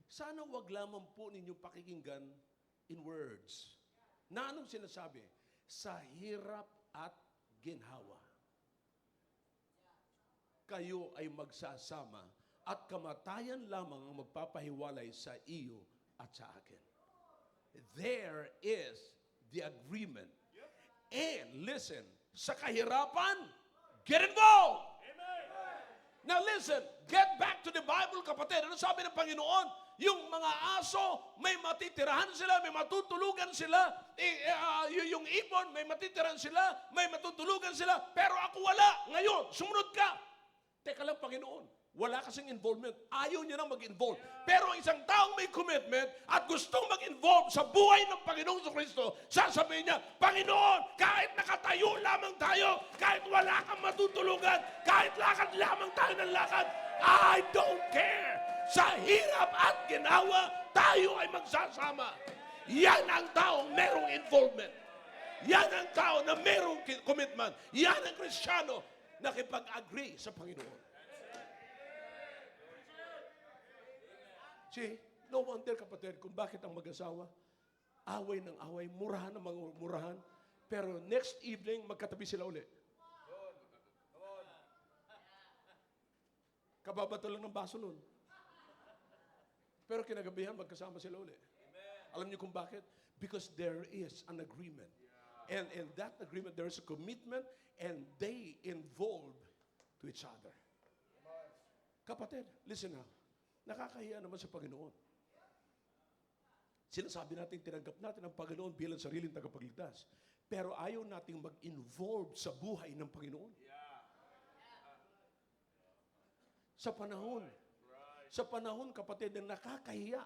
sana wag lamang po ninyong pakikinggan in words. Na anong sinasabi? Sa hirap at ginhawa, kayo ay magsasama at kamatayan lamang ang magpapahiwalay sa iyo at sa akin. There is the agreement. And listen, sa kahirapan, get involved! Now listen, get back to the Bible, kapatid. Ano sabi ng Panginoon? Yung mga aso, may matitirahan sila, may matutulugan sila. Yung ibon, may matitirahan sila, may matutulugan sila. Pero ako wala. Ngayon, sumunod ka. Teka lang, Panginoon. Wala kasing involvement. Ayaw niya nang mag-involve. Pero isang taong may commitment at gustong mag-involve sa buhay ng Panginoong Kristo, sasabihin niya, Panginoon, kahit nakatayo lamang tayo, kahit wala kang matutulugan, kahit lakad lamang tayo ng lakad, I don't care. Sa hirap at ginawa, tayo ay magsasama. Yan ang taong merong involvement. Yan ang tao na merong commitment. Yan ang Kristiyano na nakipag-agree sa Panginoon. See, no wonder kapatid kung bakit ang mag-asawa, away ng away, murahan ng mga murahan, pero next evening, magkatabi sila uli. Kababato lang ng baso nun. Pero kinagabihan, magkasama sila uli. Alam niyo kung bakit? Because there is an agreement. And in that agreement, there is a commitment and they involve to each other. Kapatid, listen now. Nakakahiya naman sa Panginoon. Sinasabi natin, tinanggap natin ang Panginoon bilang sariling tagapagligtas. Pero ayaw nating mag-involve sa buhay ng Panginoon. Sa panahon, kapatid, na nakakahiya,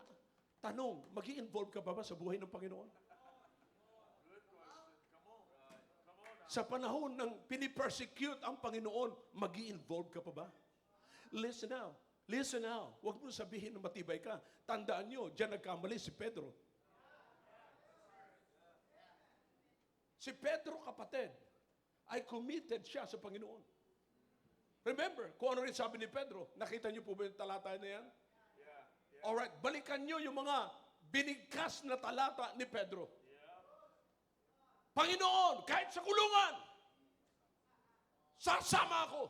tanong, mag-i-involve ka ba sa buhay ng Panginoon? Sa panahon ng pinipersecute ang Panginoon, mag-i-involve ka pa ba? Listen now. Listen now. Huwag mo sabihin na matibay ka. Tandaan nyo, diyan nagkamali si Pedro. Si Pedro, kapatid, ay committed siya sa Panginoon. Remember, kung ano rin sabi ni Pedro, nakita niyo po ba yung talata na yan? Alright, balikan niyo yung mga binigkas na talata ni Pedro. Panginoon, kahit sa kulungan, sasama ako.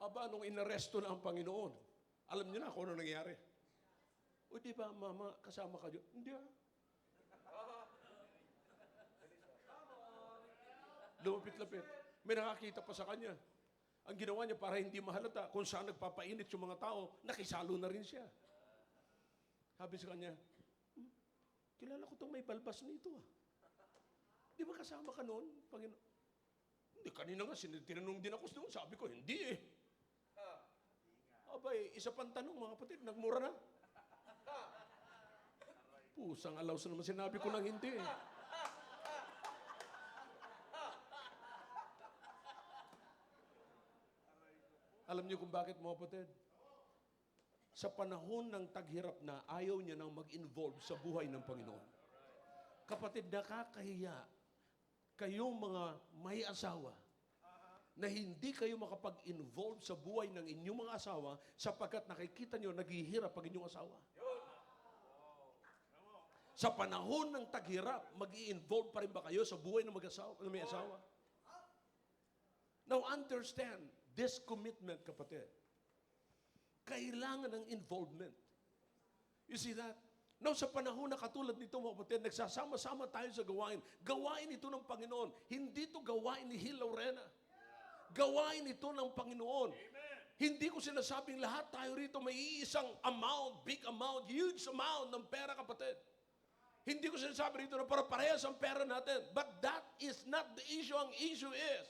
Aba, nung inaresto na ang Panginoon, alam niyo na kung ano nangyari. O di ba, mama, kasama ka dyan? Hindi ah. Lumapit-lapit. May nakakita pa sa kanya. Ang ginawa niya para hindi mahalata, kung saan nagpapainit yung mga tao, nakisalo na rin siya. Sabi sa kanya, kilala ko itong may balbas nito ah. Di ba kasama ka noon, Panginoon? Hindi, kanina nga, tinanong din ako noon. Sabi ko, hindi eh. Abay, isa pang tanong mga kapatid, nagmura na. Pusang alaw sa naman sinabi ko nang hindi eh. Alam niyo kung bakit mga kapatid? Sa panahon ng taghirap na ayaw niya nang mag-involve sa buhay ng Panginoon. Kapatid, nakakahiya kayong mga may asawa na hindi kayo makapag-involve sa buhay ng inyong mga asawa sapagkat nakikita nyo naghihirap ang inyong asawa. Sa panahon ng taghirap, mag-i-involve pa rin ba kayo sa buhay ng may asawa? Now understand, this commitment, kapatid, kailangan ng involvement. You see that? Now, sa panahon na katulad nito, mga kapatid, nagsasama-sama tayo sa gawain. Gawain ito ng Panginoon. Hindi ito gawain ni Hil Lorena. Gawain ito ng Panginoon. Amen. Hindi ko sinasabing lahat tayo rito may iisang amount, big amount, huge amount ng pera, kapatid. Hindi ko sinasabi rito na para parehas ang pera natin. But that is not the issue. Ang issue is,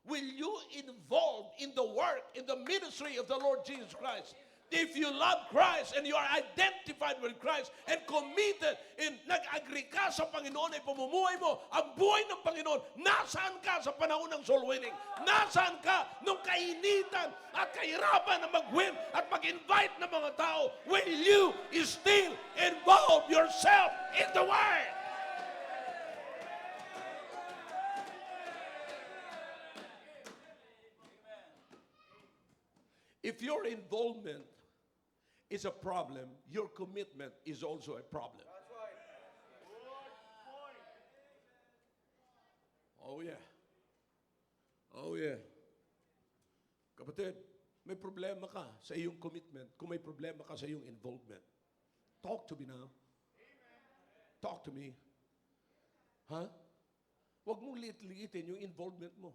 will you involve in the work, in the ministry of the Lord Jesus Christ? If you love Christ and you are identified with Christ and committed in nag-agree ka sa Panginoon ay pamumuhay mo, ang buhay ng Panginoon, nasaan ka sa panahon ng soul winning? Nasaan ka nung kainitan at kahirapan na mag-win at mag-invite ng mga tao? Will you still involve yourself in the Word? If your involvement is a problem, your commitment is also a problem. That's right. Good point. Oh yeah. Oh yeah. Kapatid, may problema ka sa iyong commitment kung may problema ka sa iyong involvement. Talk to me now. Talk to me. Ha? Huwag mong liit-liitin yung involvement mo.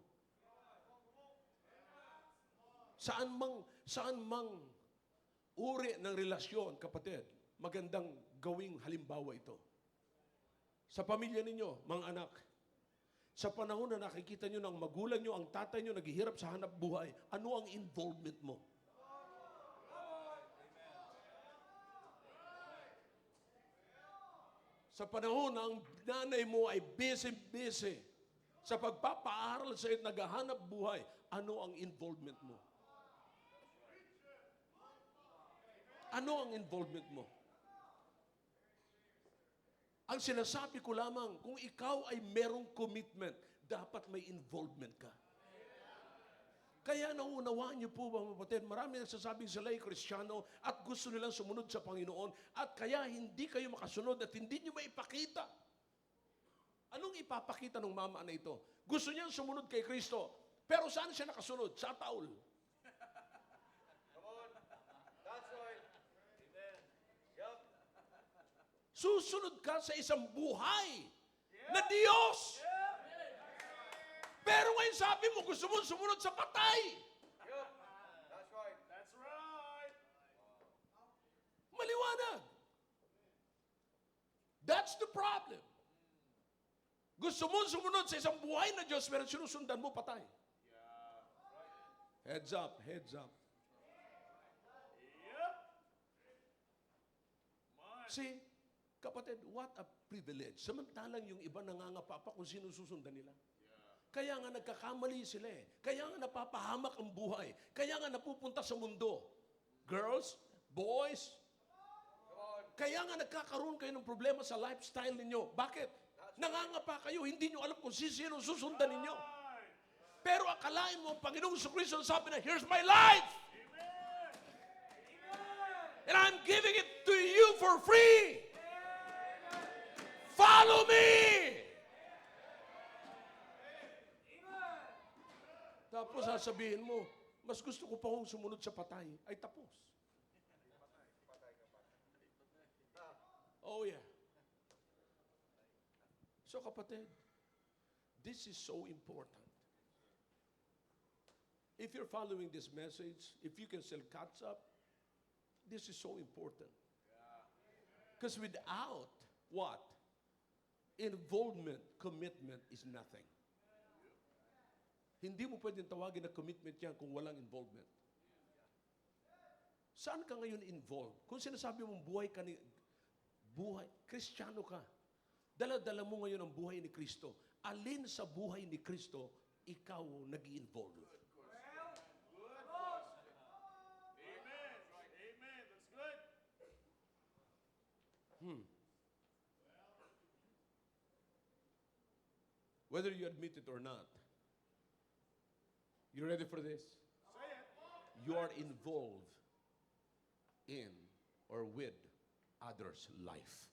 Saan mang uri ng relasyon, kapatid, magandang gawing halimbawa ito. Sa pamilya ninyo, mga anak, Sa panahon na nakikita nyo ng magulang nyo, ang tatay nyo naghihirap sa hanap buhay, ano ang involvement mo? Sa panahon na ang nanay mo ay busy sa pagpapaaral sa iyo at naghahanap buhay, ano ang involvement mo? Ano ang involvement mo? Ang sinasabi ko lamang, kung ikaw ay merong commitment, dapat may involvement ka. Kaya naunawaan niyo po, mga kapatid, marami nagsasabing sila ay Kristiyano at gusto nilang sumunod sa Panginoon at kaya hindi kayo makasunod at hindi niyo maipakita. Anong ipapakita ng mama na ito? Gusto niyang sumunod kay Kristo, pero saan siya nakasunod? Sa taul. Come on. That's right. Amen. Yup. Susunod ka sa isang buhay na Diyos. Pero ngayon sabi mo, gusto mo sumunod sa patay. Yup. That's right. That's right. Maliwanag. That's the problem. Gusto mo sumunod sa isang buhay na Diyos, pero sinusundan mo patay. Heads up, heads up. Yup. See, kapatid, what a privilege. Samantalang yung iba nangangapa pa kung sino susundan nila. Kaya nga nagkakamali sila eh. Kaya nga napapahamak ang buhay. Kaya nga napupunta sa mundo. Girls, boys, kaya nga nagkakaroon kayo ng problema sa lifestyle ninyo. Bakit? Nangangapa kayo, hindi nyo alam kung sino susundan ninyo. Pero akalain mo, Panginoong Kristo sabi na, here's my life! And I'm giving it to you for free! Follow me! Tapos sasabihin mo, mas gusto ko pa kong sumunod sa patay. Ay tapos. Oh yeah. So kapatid, this is so important. If you're following this message, if you can still catch up, this is so important. Because without what? Involvement, commitment is nothing. Hindi mo pwedeng tawagin na commitment yan kung walang involvement. Saan ka ngayon involved? Kung sinasabi mong buhay, Kristiyano ka. Dala-dala mo ngayon ang buhay ni Kristo. Alin sa buhay ni Kristo, ikaw nag-i-involve? Amen. Amen. That's good. Whether you admit it or not, you ready for this? Say it. You are involved in or with others' life.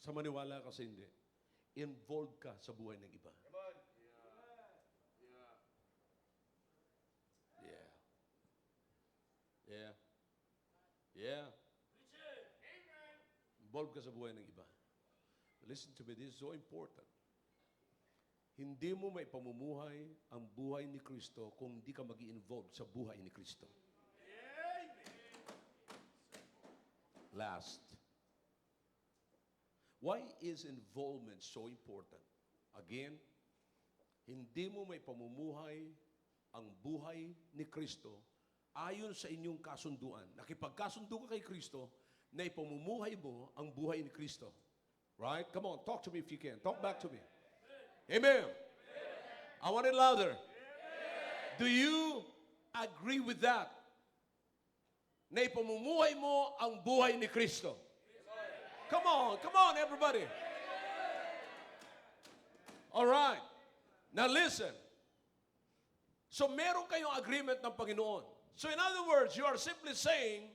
Sa maniwala ka sa hindi, involved ka sa buhay ng iba. Come on. Yeah. Yeah. Yeah. Involved ka sa buhay ng iba. Listen to me, this is so important. Hindi mo may pamumuhay ang buhay ni Kristo kung hindi ka mag-i-involve sa buhay ni Kristo. Last. Why is involvement so important? Again, hindi mo may pamumuhay ang buhay ni Kristo ayon sa inyong kasunduan. Nakipagkasundo ka kay Kristo na ipamumuhay mo ang buhay ni Kristo. Right? Come on, talk to me if you can. Talk back to me. Amen. I want it louder. Do you agree with that? Na ipamumuhay mo ang buhay ni Kristo. Come on, everybody. All right. Now listen. So meron kayong agreement ng Panginoon. So in other words, you are simply saying,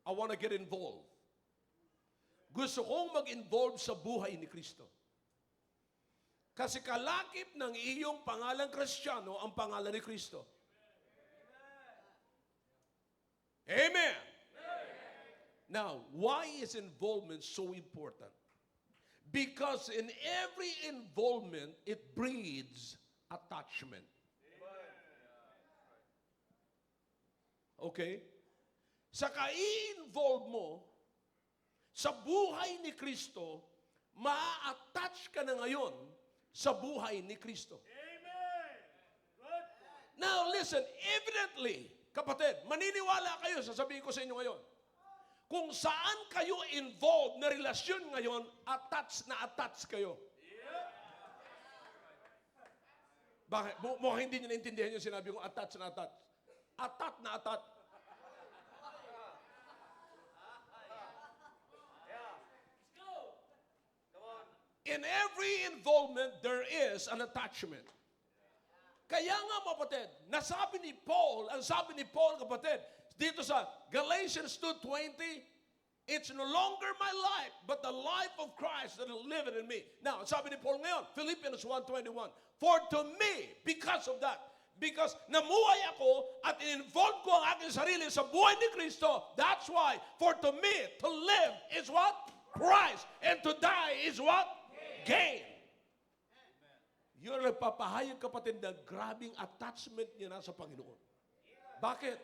I want to get involved. Gusto kong mag-involve sa buhay ni Kristo. Kasi kalakip ng iyong pangalang Kristiyano ang pangalan ni Kristo. Amen. Now, why is involvement so important? Because in every involvement, it breeds attachment. Okay? Sa kai-involve mo, sa buhay ni Kristo, ma-attach ka na ngayon sa buhay ni Kristo. Amen. Good. Now listen, evidently, kapatid, maniniwala kayo, sasabihin ko sa inyo ngayon, kung saan kayo involved na relasyon ngayon, attached na attached kayo. Bakit? Mukhang hindi nyo naintindihan yung sinabi kong attached na attached. Attached na attached. In every involvement, there is an attachment. Kaya nga, kapatid, nasabi ni Paul, ang sabi ni Paul, kapatid, dito sa Galatians 2:20, it's no longer my life, but the life of Christ that is living in me. Now, sabi ni Paul ngayon, Philippians 1:21, for to me, because of that, because namuhay ako at in-involve ko ang aking sarili sa buhay ni Kristo, that's why, for to me, to live is what? Christ. And to die is what? Gain. Yun ang nagpapahayag, kapatid, na grabing attachment niya na sa Panginoon. Bakit?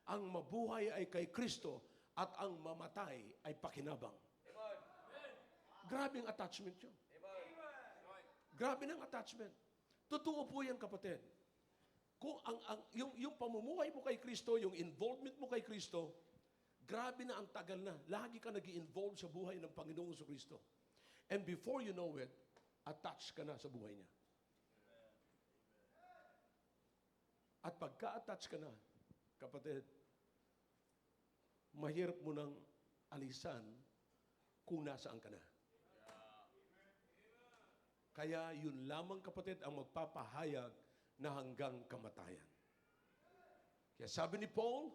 Ang mabuhay ay kay Kristo at ang mamatay ay pakinabang. Grabing attachment yun. Grabe ng attachment. Totoo po yan, kapatid. Kung yung pamumuhay mo kay Kristo, yung involvement mo kay Kristo, grabe na ang tagal na. Lagi ka nag-i-involve sa buhay ng Panginoon sa Kristo. And before you know it, attached ka na sa buhay niya. At pagka-attach ka na, kapatid, mahirap mo nang alisan kung nasaan ka na. Kaya yun lamang, kapatid, ang magpapahayag na hanggang kamatayan. Kaya sabi ni Paul,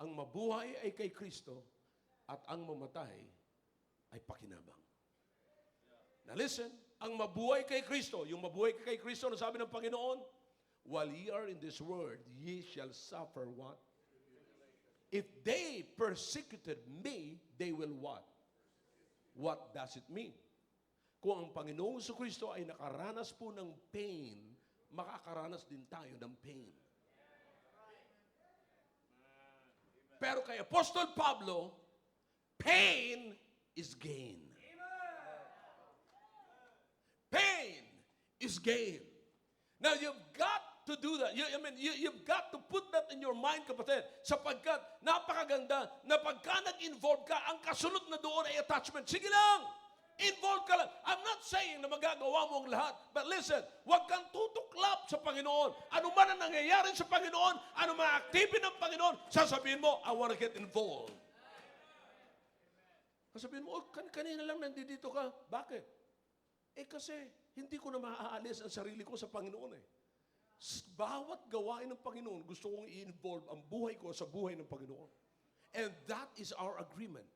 ang mabuhay ay kay Kristo at ang mamatay ay pakinabang. Now listen, ang mabuhay kay Kristo, yung mabuhay kay Kristo, na sabi ng Panginoon, while ye are in this world, ye shall suffer what? If they persecuted me, they will what? What does it mean? Kung ang Panginoong Kristo ay nakaranas po ng pain, makakaranas din tayo ng pain. Pero kay Apostol Pablo, pain is gain. Pain is gain. Now, you've got to do that. You've got to put that in your mind, kapatid, sapagkat napakaganda na pagka nag-involve ka, ang kasunod na doon ay attachment. Sige lang, involve ka lang. I'm not saying na magagawa mo ang lahat, but listen, huwag kang tutuklap sa Panginoon. Ano man ang nangyayari sa Panginoon, ano man ang activity ng Panginoon, sasabihin mo, I want to get involved. Sasabihin mo, kanina lang nandito ka. Bakit? Kasi hindi ko na maaalis ang sarili ko sa Panginoon eh. Bawat gawain ng Panginoon, gusto kong i-involve ang buhay ko sa buhay ng Panginoon. And that is our agreement.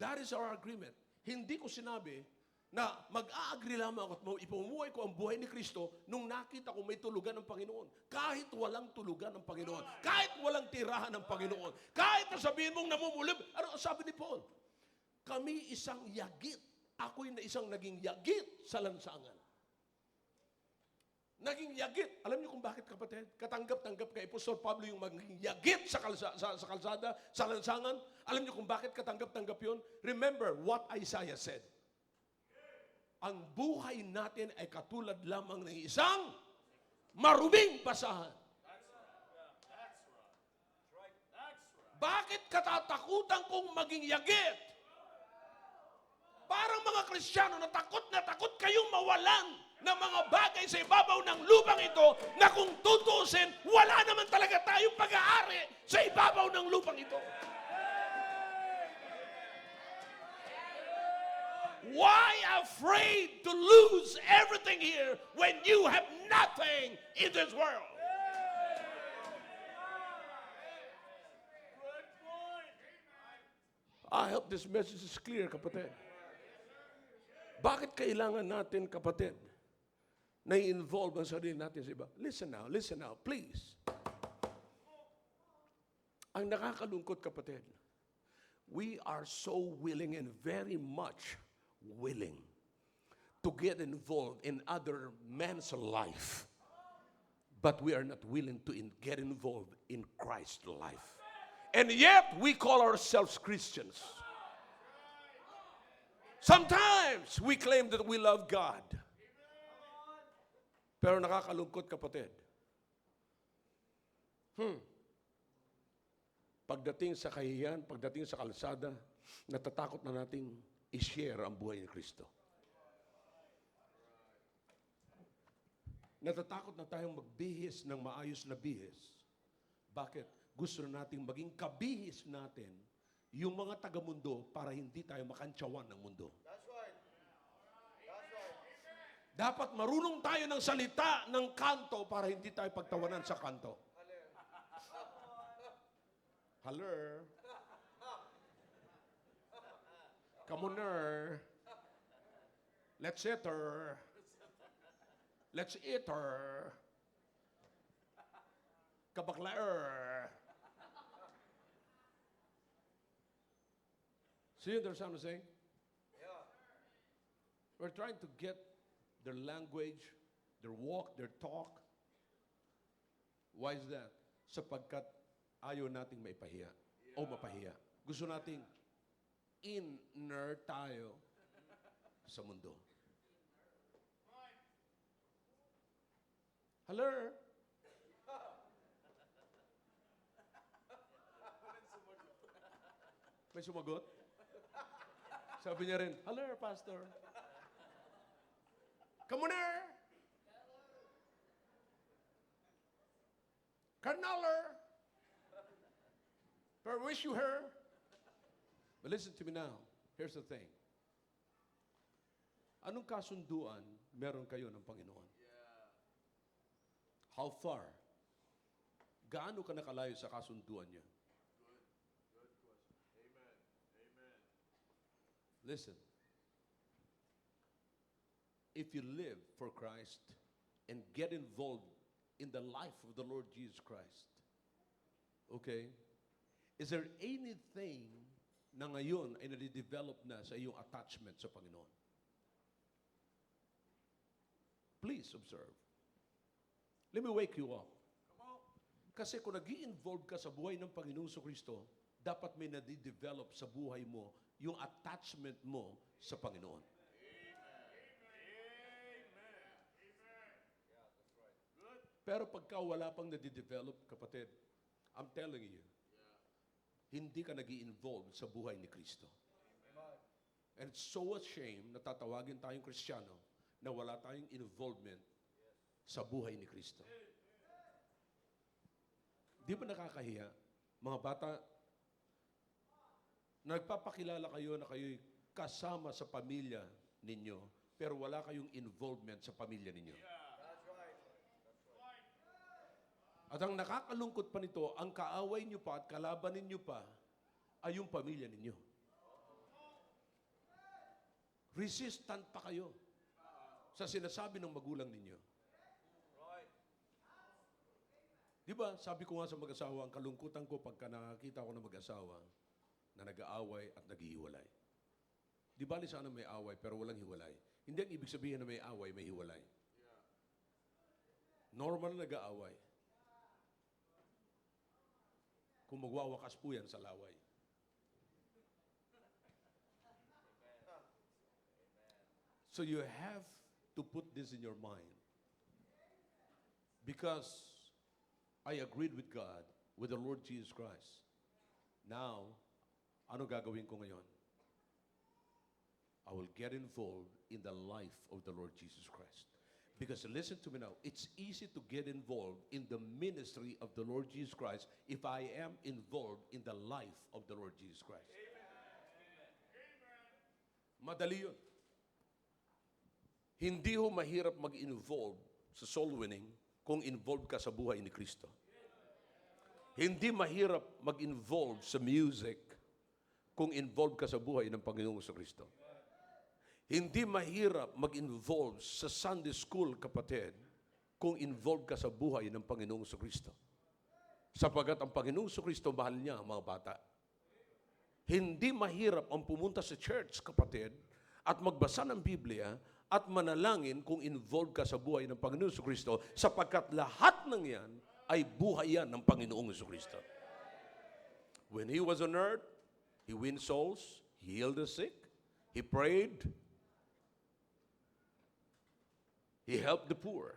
That is our agreement. Hindi ko sinabi na mag-a-agree lamang ako at ipamumuhay ko ang buhay ni Kristo nung nakita ko may tulugan ng Panginoon. Kahit walang tulugan ng Panginoon. Kahit walang tirahan ng Panginoon. Kahit na sabihin mong namumulib. Ano sabi ni Paul? Kami isang yagit. Ako'y isang naging yagit sa lansangan. Naging yagit. Alam niyo kung bakit, kapatid? Katanggap-tanggap kay Apostol Pablo yung maging yagit sa kalsada, sa lansangan. Alam niyo kung bakit katanggap-tanggap yun? Remember what Isaiah said. Ang buhay natin ay katulad lamang ng isang maruming basahan. Bakit katatakutan kong maging yagit? Parang mga Kristiyano na takot kayong mawalan ng mga bagay sa ibabaw ng lupang ito na kung tutusin, wala naman talaga tayong pag-aari sa ibabaw ng lupang ito. Why afraid to lose everything here when you have nothing in this world? I hope this message is clear, kapatid. Bakit kailangan natin, kapatid, na i-involve ang sarili natin sa iba? Listen now, please. Ang nakakalungkot, kapatid, we are so willing and very much willing to get involved in other men's life, but we are not willing to get involved in Christ's life. And yet, we call ourselves Christians. Sometimes, we claim that we love God. Pero nakakalungkot, kapatid. Pagdating sa kahihiyan, pagdating sa kalsada, natatakot na nating i-share ang buhay ni Kristo. Natatakot na tayong magbihis ng maayos na bihis. Bakit? Gusto na nating maging kabihis natin yung mga taga-mundo para hindi tayo makantsawan ng mundo. That's right. That's right. Dapat marunong tayo ng salita ng kanto para hindi tayo pagtawanan sa kanto. Hello. Come on, her. Let's eat her. Let's eat her. Kabakla-er. See what I'm saying? Yeah. We're trying to get their language, their walk, their talk. Why is that? Sapagkat ayaw nating maipahiya o mapahiya. Gusto nating inner tayo sa mundo. Hello? May sumagot? Sabi niya rin, hello, Pastor. Come on here. Carnaler. But wish you her. But listen to me now. Here's the thing. Anong kasunduan meron kayo ng Panginoon? How far? Gaano ka nakalayo sa kasunduan niya? Good question. Amen. Amen. Listen. If you live for Christ and get involved in the life of the Lord Jesus Christ, okay, is there anything na ngayon ay nade-develop na sa iyong attachment sa Panginoon? Please observe. Let me wake you up. Kasi kung nag-i-involve ka sa buhay ng Panginoong Kristo, dapat may nade-develop sa buhay mo yung attachment mo sa Panginoon. Pero pagka wala pang nade-develop, kapatid, I'm telling you, hindi ka nag-i-involve sa buhay ni Kristo. And it's so a shame na tatawagin tayong Kristiyano na wala tayong involvement sa buhay ni Kristo. Di ba nakakahiya? Mga bata, nagpapakilala kayo na kayo'y kasama sa pamilya ninyo, pero wala kayong involvement sa pamilya ninyo. That's right. At ang nakakalungkot pa nito, ang kaaway nyo pa at kalaban ninyo pa ay yung pamilya ninyo. Resistant pa kayo sa sinasabi ng magulang ninyo. Right. Di ba, sabi ko nga sa mag-asawa, ang kalungkutan ko pagka nakakita ko ng mag-asawa na nag-aaway at naghihiwalay. Di ba, sana may away pero walang hiwalay. Hindi ang ibig sabihin na may away, may hiwalay. Normal na nag-aaway. Kung magwawakas po yan sa laway. So you have to put this in your mind. Because I agreed with God, with the Lord Jesus Christ. Now, ano gagawin ko ngayon? I will get involved in the life of the Lord Jesus Christ. Because listen to me now, it's easy to get involved in the ministry of the Lord Jesus Christ if I am involved in the life of the Lord Jesus Christ. Madali yun. Hindi ho mahirap mag-involve sa soul winning kung involved ka sa buhay ni Kristo. Hindi mahirap mag-involve sa music kung involved ka sa buhay ng Panginoong Kristo. Hindi mahirap mag-involve sa Sunday school, kapatid, kung involved ka sa buhay ng Panginoong Kristo. Sapagat ang Panginoong Kristo, mahal niya ang mga bata. Hindi mahirap ang pumunta sa church, kapatid, at magbasa ng Biblia at manalangin kung involved ka sa buhay ng Panginoong Kristo, sapagkat lahat ng yan ay buhay yan ng Panginoong Kristo. When he was on earth, he win souls, he healed the sick, he prayed, he helped the poor.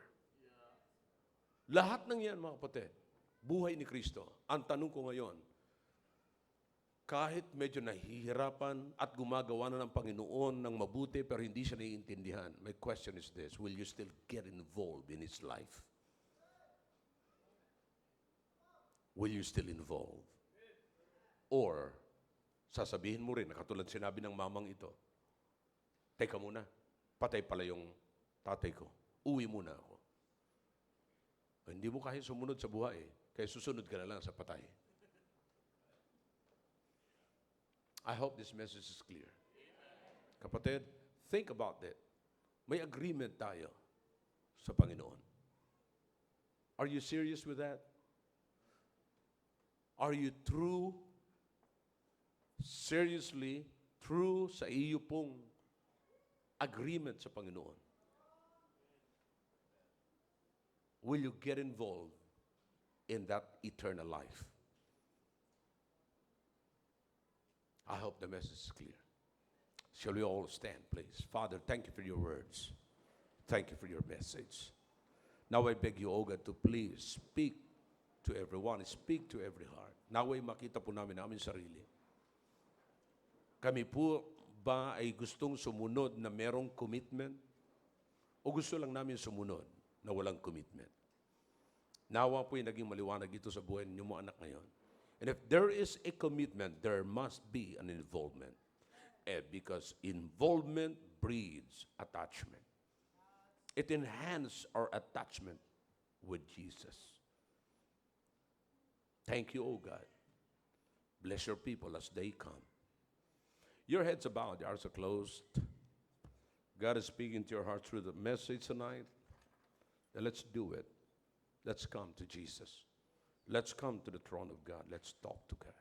Lahat ng yan, mga kapatid, buhay ni Kristo. Ang tanong ko ngayon, kahit medyo nahihirapan at gumagawa na ng Panginoon ng mabuti pero hindi siya naiintindihan, my question is this, will you still get involved in His life? Will you still involve? Or, sasabihin mo rin, na katulad sinabi ng mamang ito, teka muna, patay pala yung tatay ko. Uwi muna ako. Hindi mo kaya sumunod sa buhay, kaya susunod ka na lang sa patay. I hope this message is clear. Kapatid, think about that. May agreement tayo sa Panginoon. Are you serious with that? Are you seriously true sa iyo pong agreement sa Panginoon? Will you get involved in that eternal life? I hope the message is clear. Shall we all stand, please? Father, thank you for your words. Thank you for your message. Now I beg you, O God, to please speak to everyone, speak to every heart. Naway makita po namin sarili. Kami po ba ay gustong sumunod na merong commitment? O gusto lang namin sumunod na walang commitment? Nawa po yung naging maliwanag ito sa buhay ninyo mga anak ngayon. And if there is a commitment, there must be an involvement. Because involvement breeds attachment. It enhances our attachment with Jesus. Thank you, O God. Bless your people as they come. Your heads are bowed, your eyes are closed. God is speaking to your heart through the message tonight. Now let's do it. Let's come to Jesus. Let's come to the throne of God. Let's talk to God.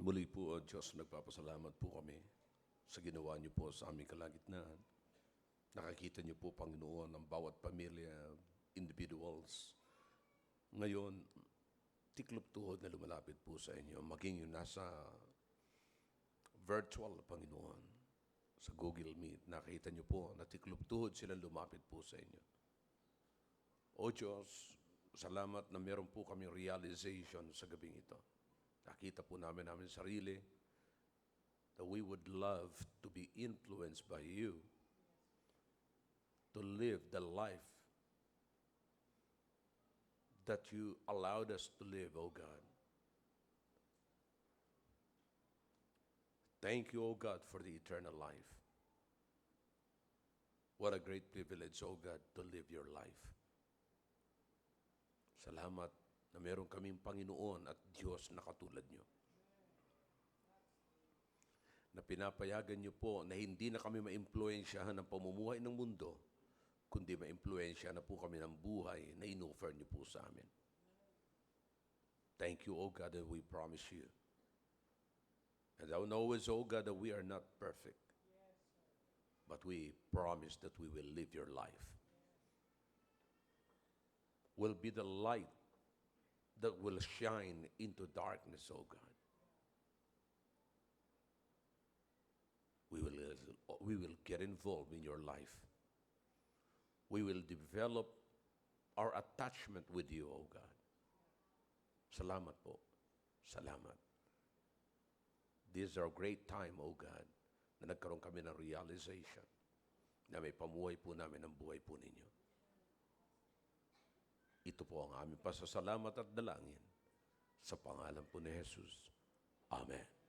Muli po, Diyos, nagpapasalamat po kami sa ginawa niyo po sa aming kalagitnaan. Nakakita niyo po, Panginoon, ang bawat pamilya, individuals. Ngayon, tiklop tuhod na lumalapit po sa inyo, maging yung nasa virtual, Panginoon, sa Google Meet. Nakita niyo po, na tiklop tuhod sila lumapit po sa inyo. O Diyos, salamat na meron po kami realization sa gabing ito. Nakita po namin sarili that we would love to be influenced by you to live the life that you allowed us to live, O God. Thank you, O God, for the eternal life. What a great privilege, O God, to live your life. Salamat na meron kaming Panginoon at Diyos na katulad nyo. Na pinapayagan nyo po na hindi na kami ma-impluensyahan ng pamumuhay ng mundo, kundi ma-impluensya na po kami ng buhay na in-offer nyo po sa amin. Thank you, O God, that we promise you. And thou knowest, O God, that we are not perfect, but we promise that we will live your life. Will be the light that will shine into darkness, O God. We will get involved in your life. We will develop our attachment with you, O God. Salamat po. Salamat. This is our great time, O God, na nagkaroon kami ng realization na may pamuhay po namin ang buhay po ninyo. Ito po ang aming pasasalamat at dalangin sa pangalan po ni Jesus. Amen.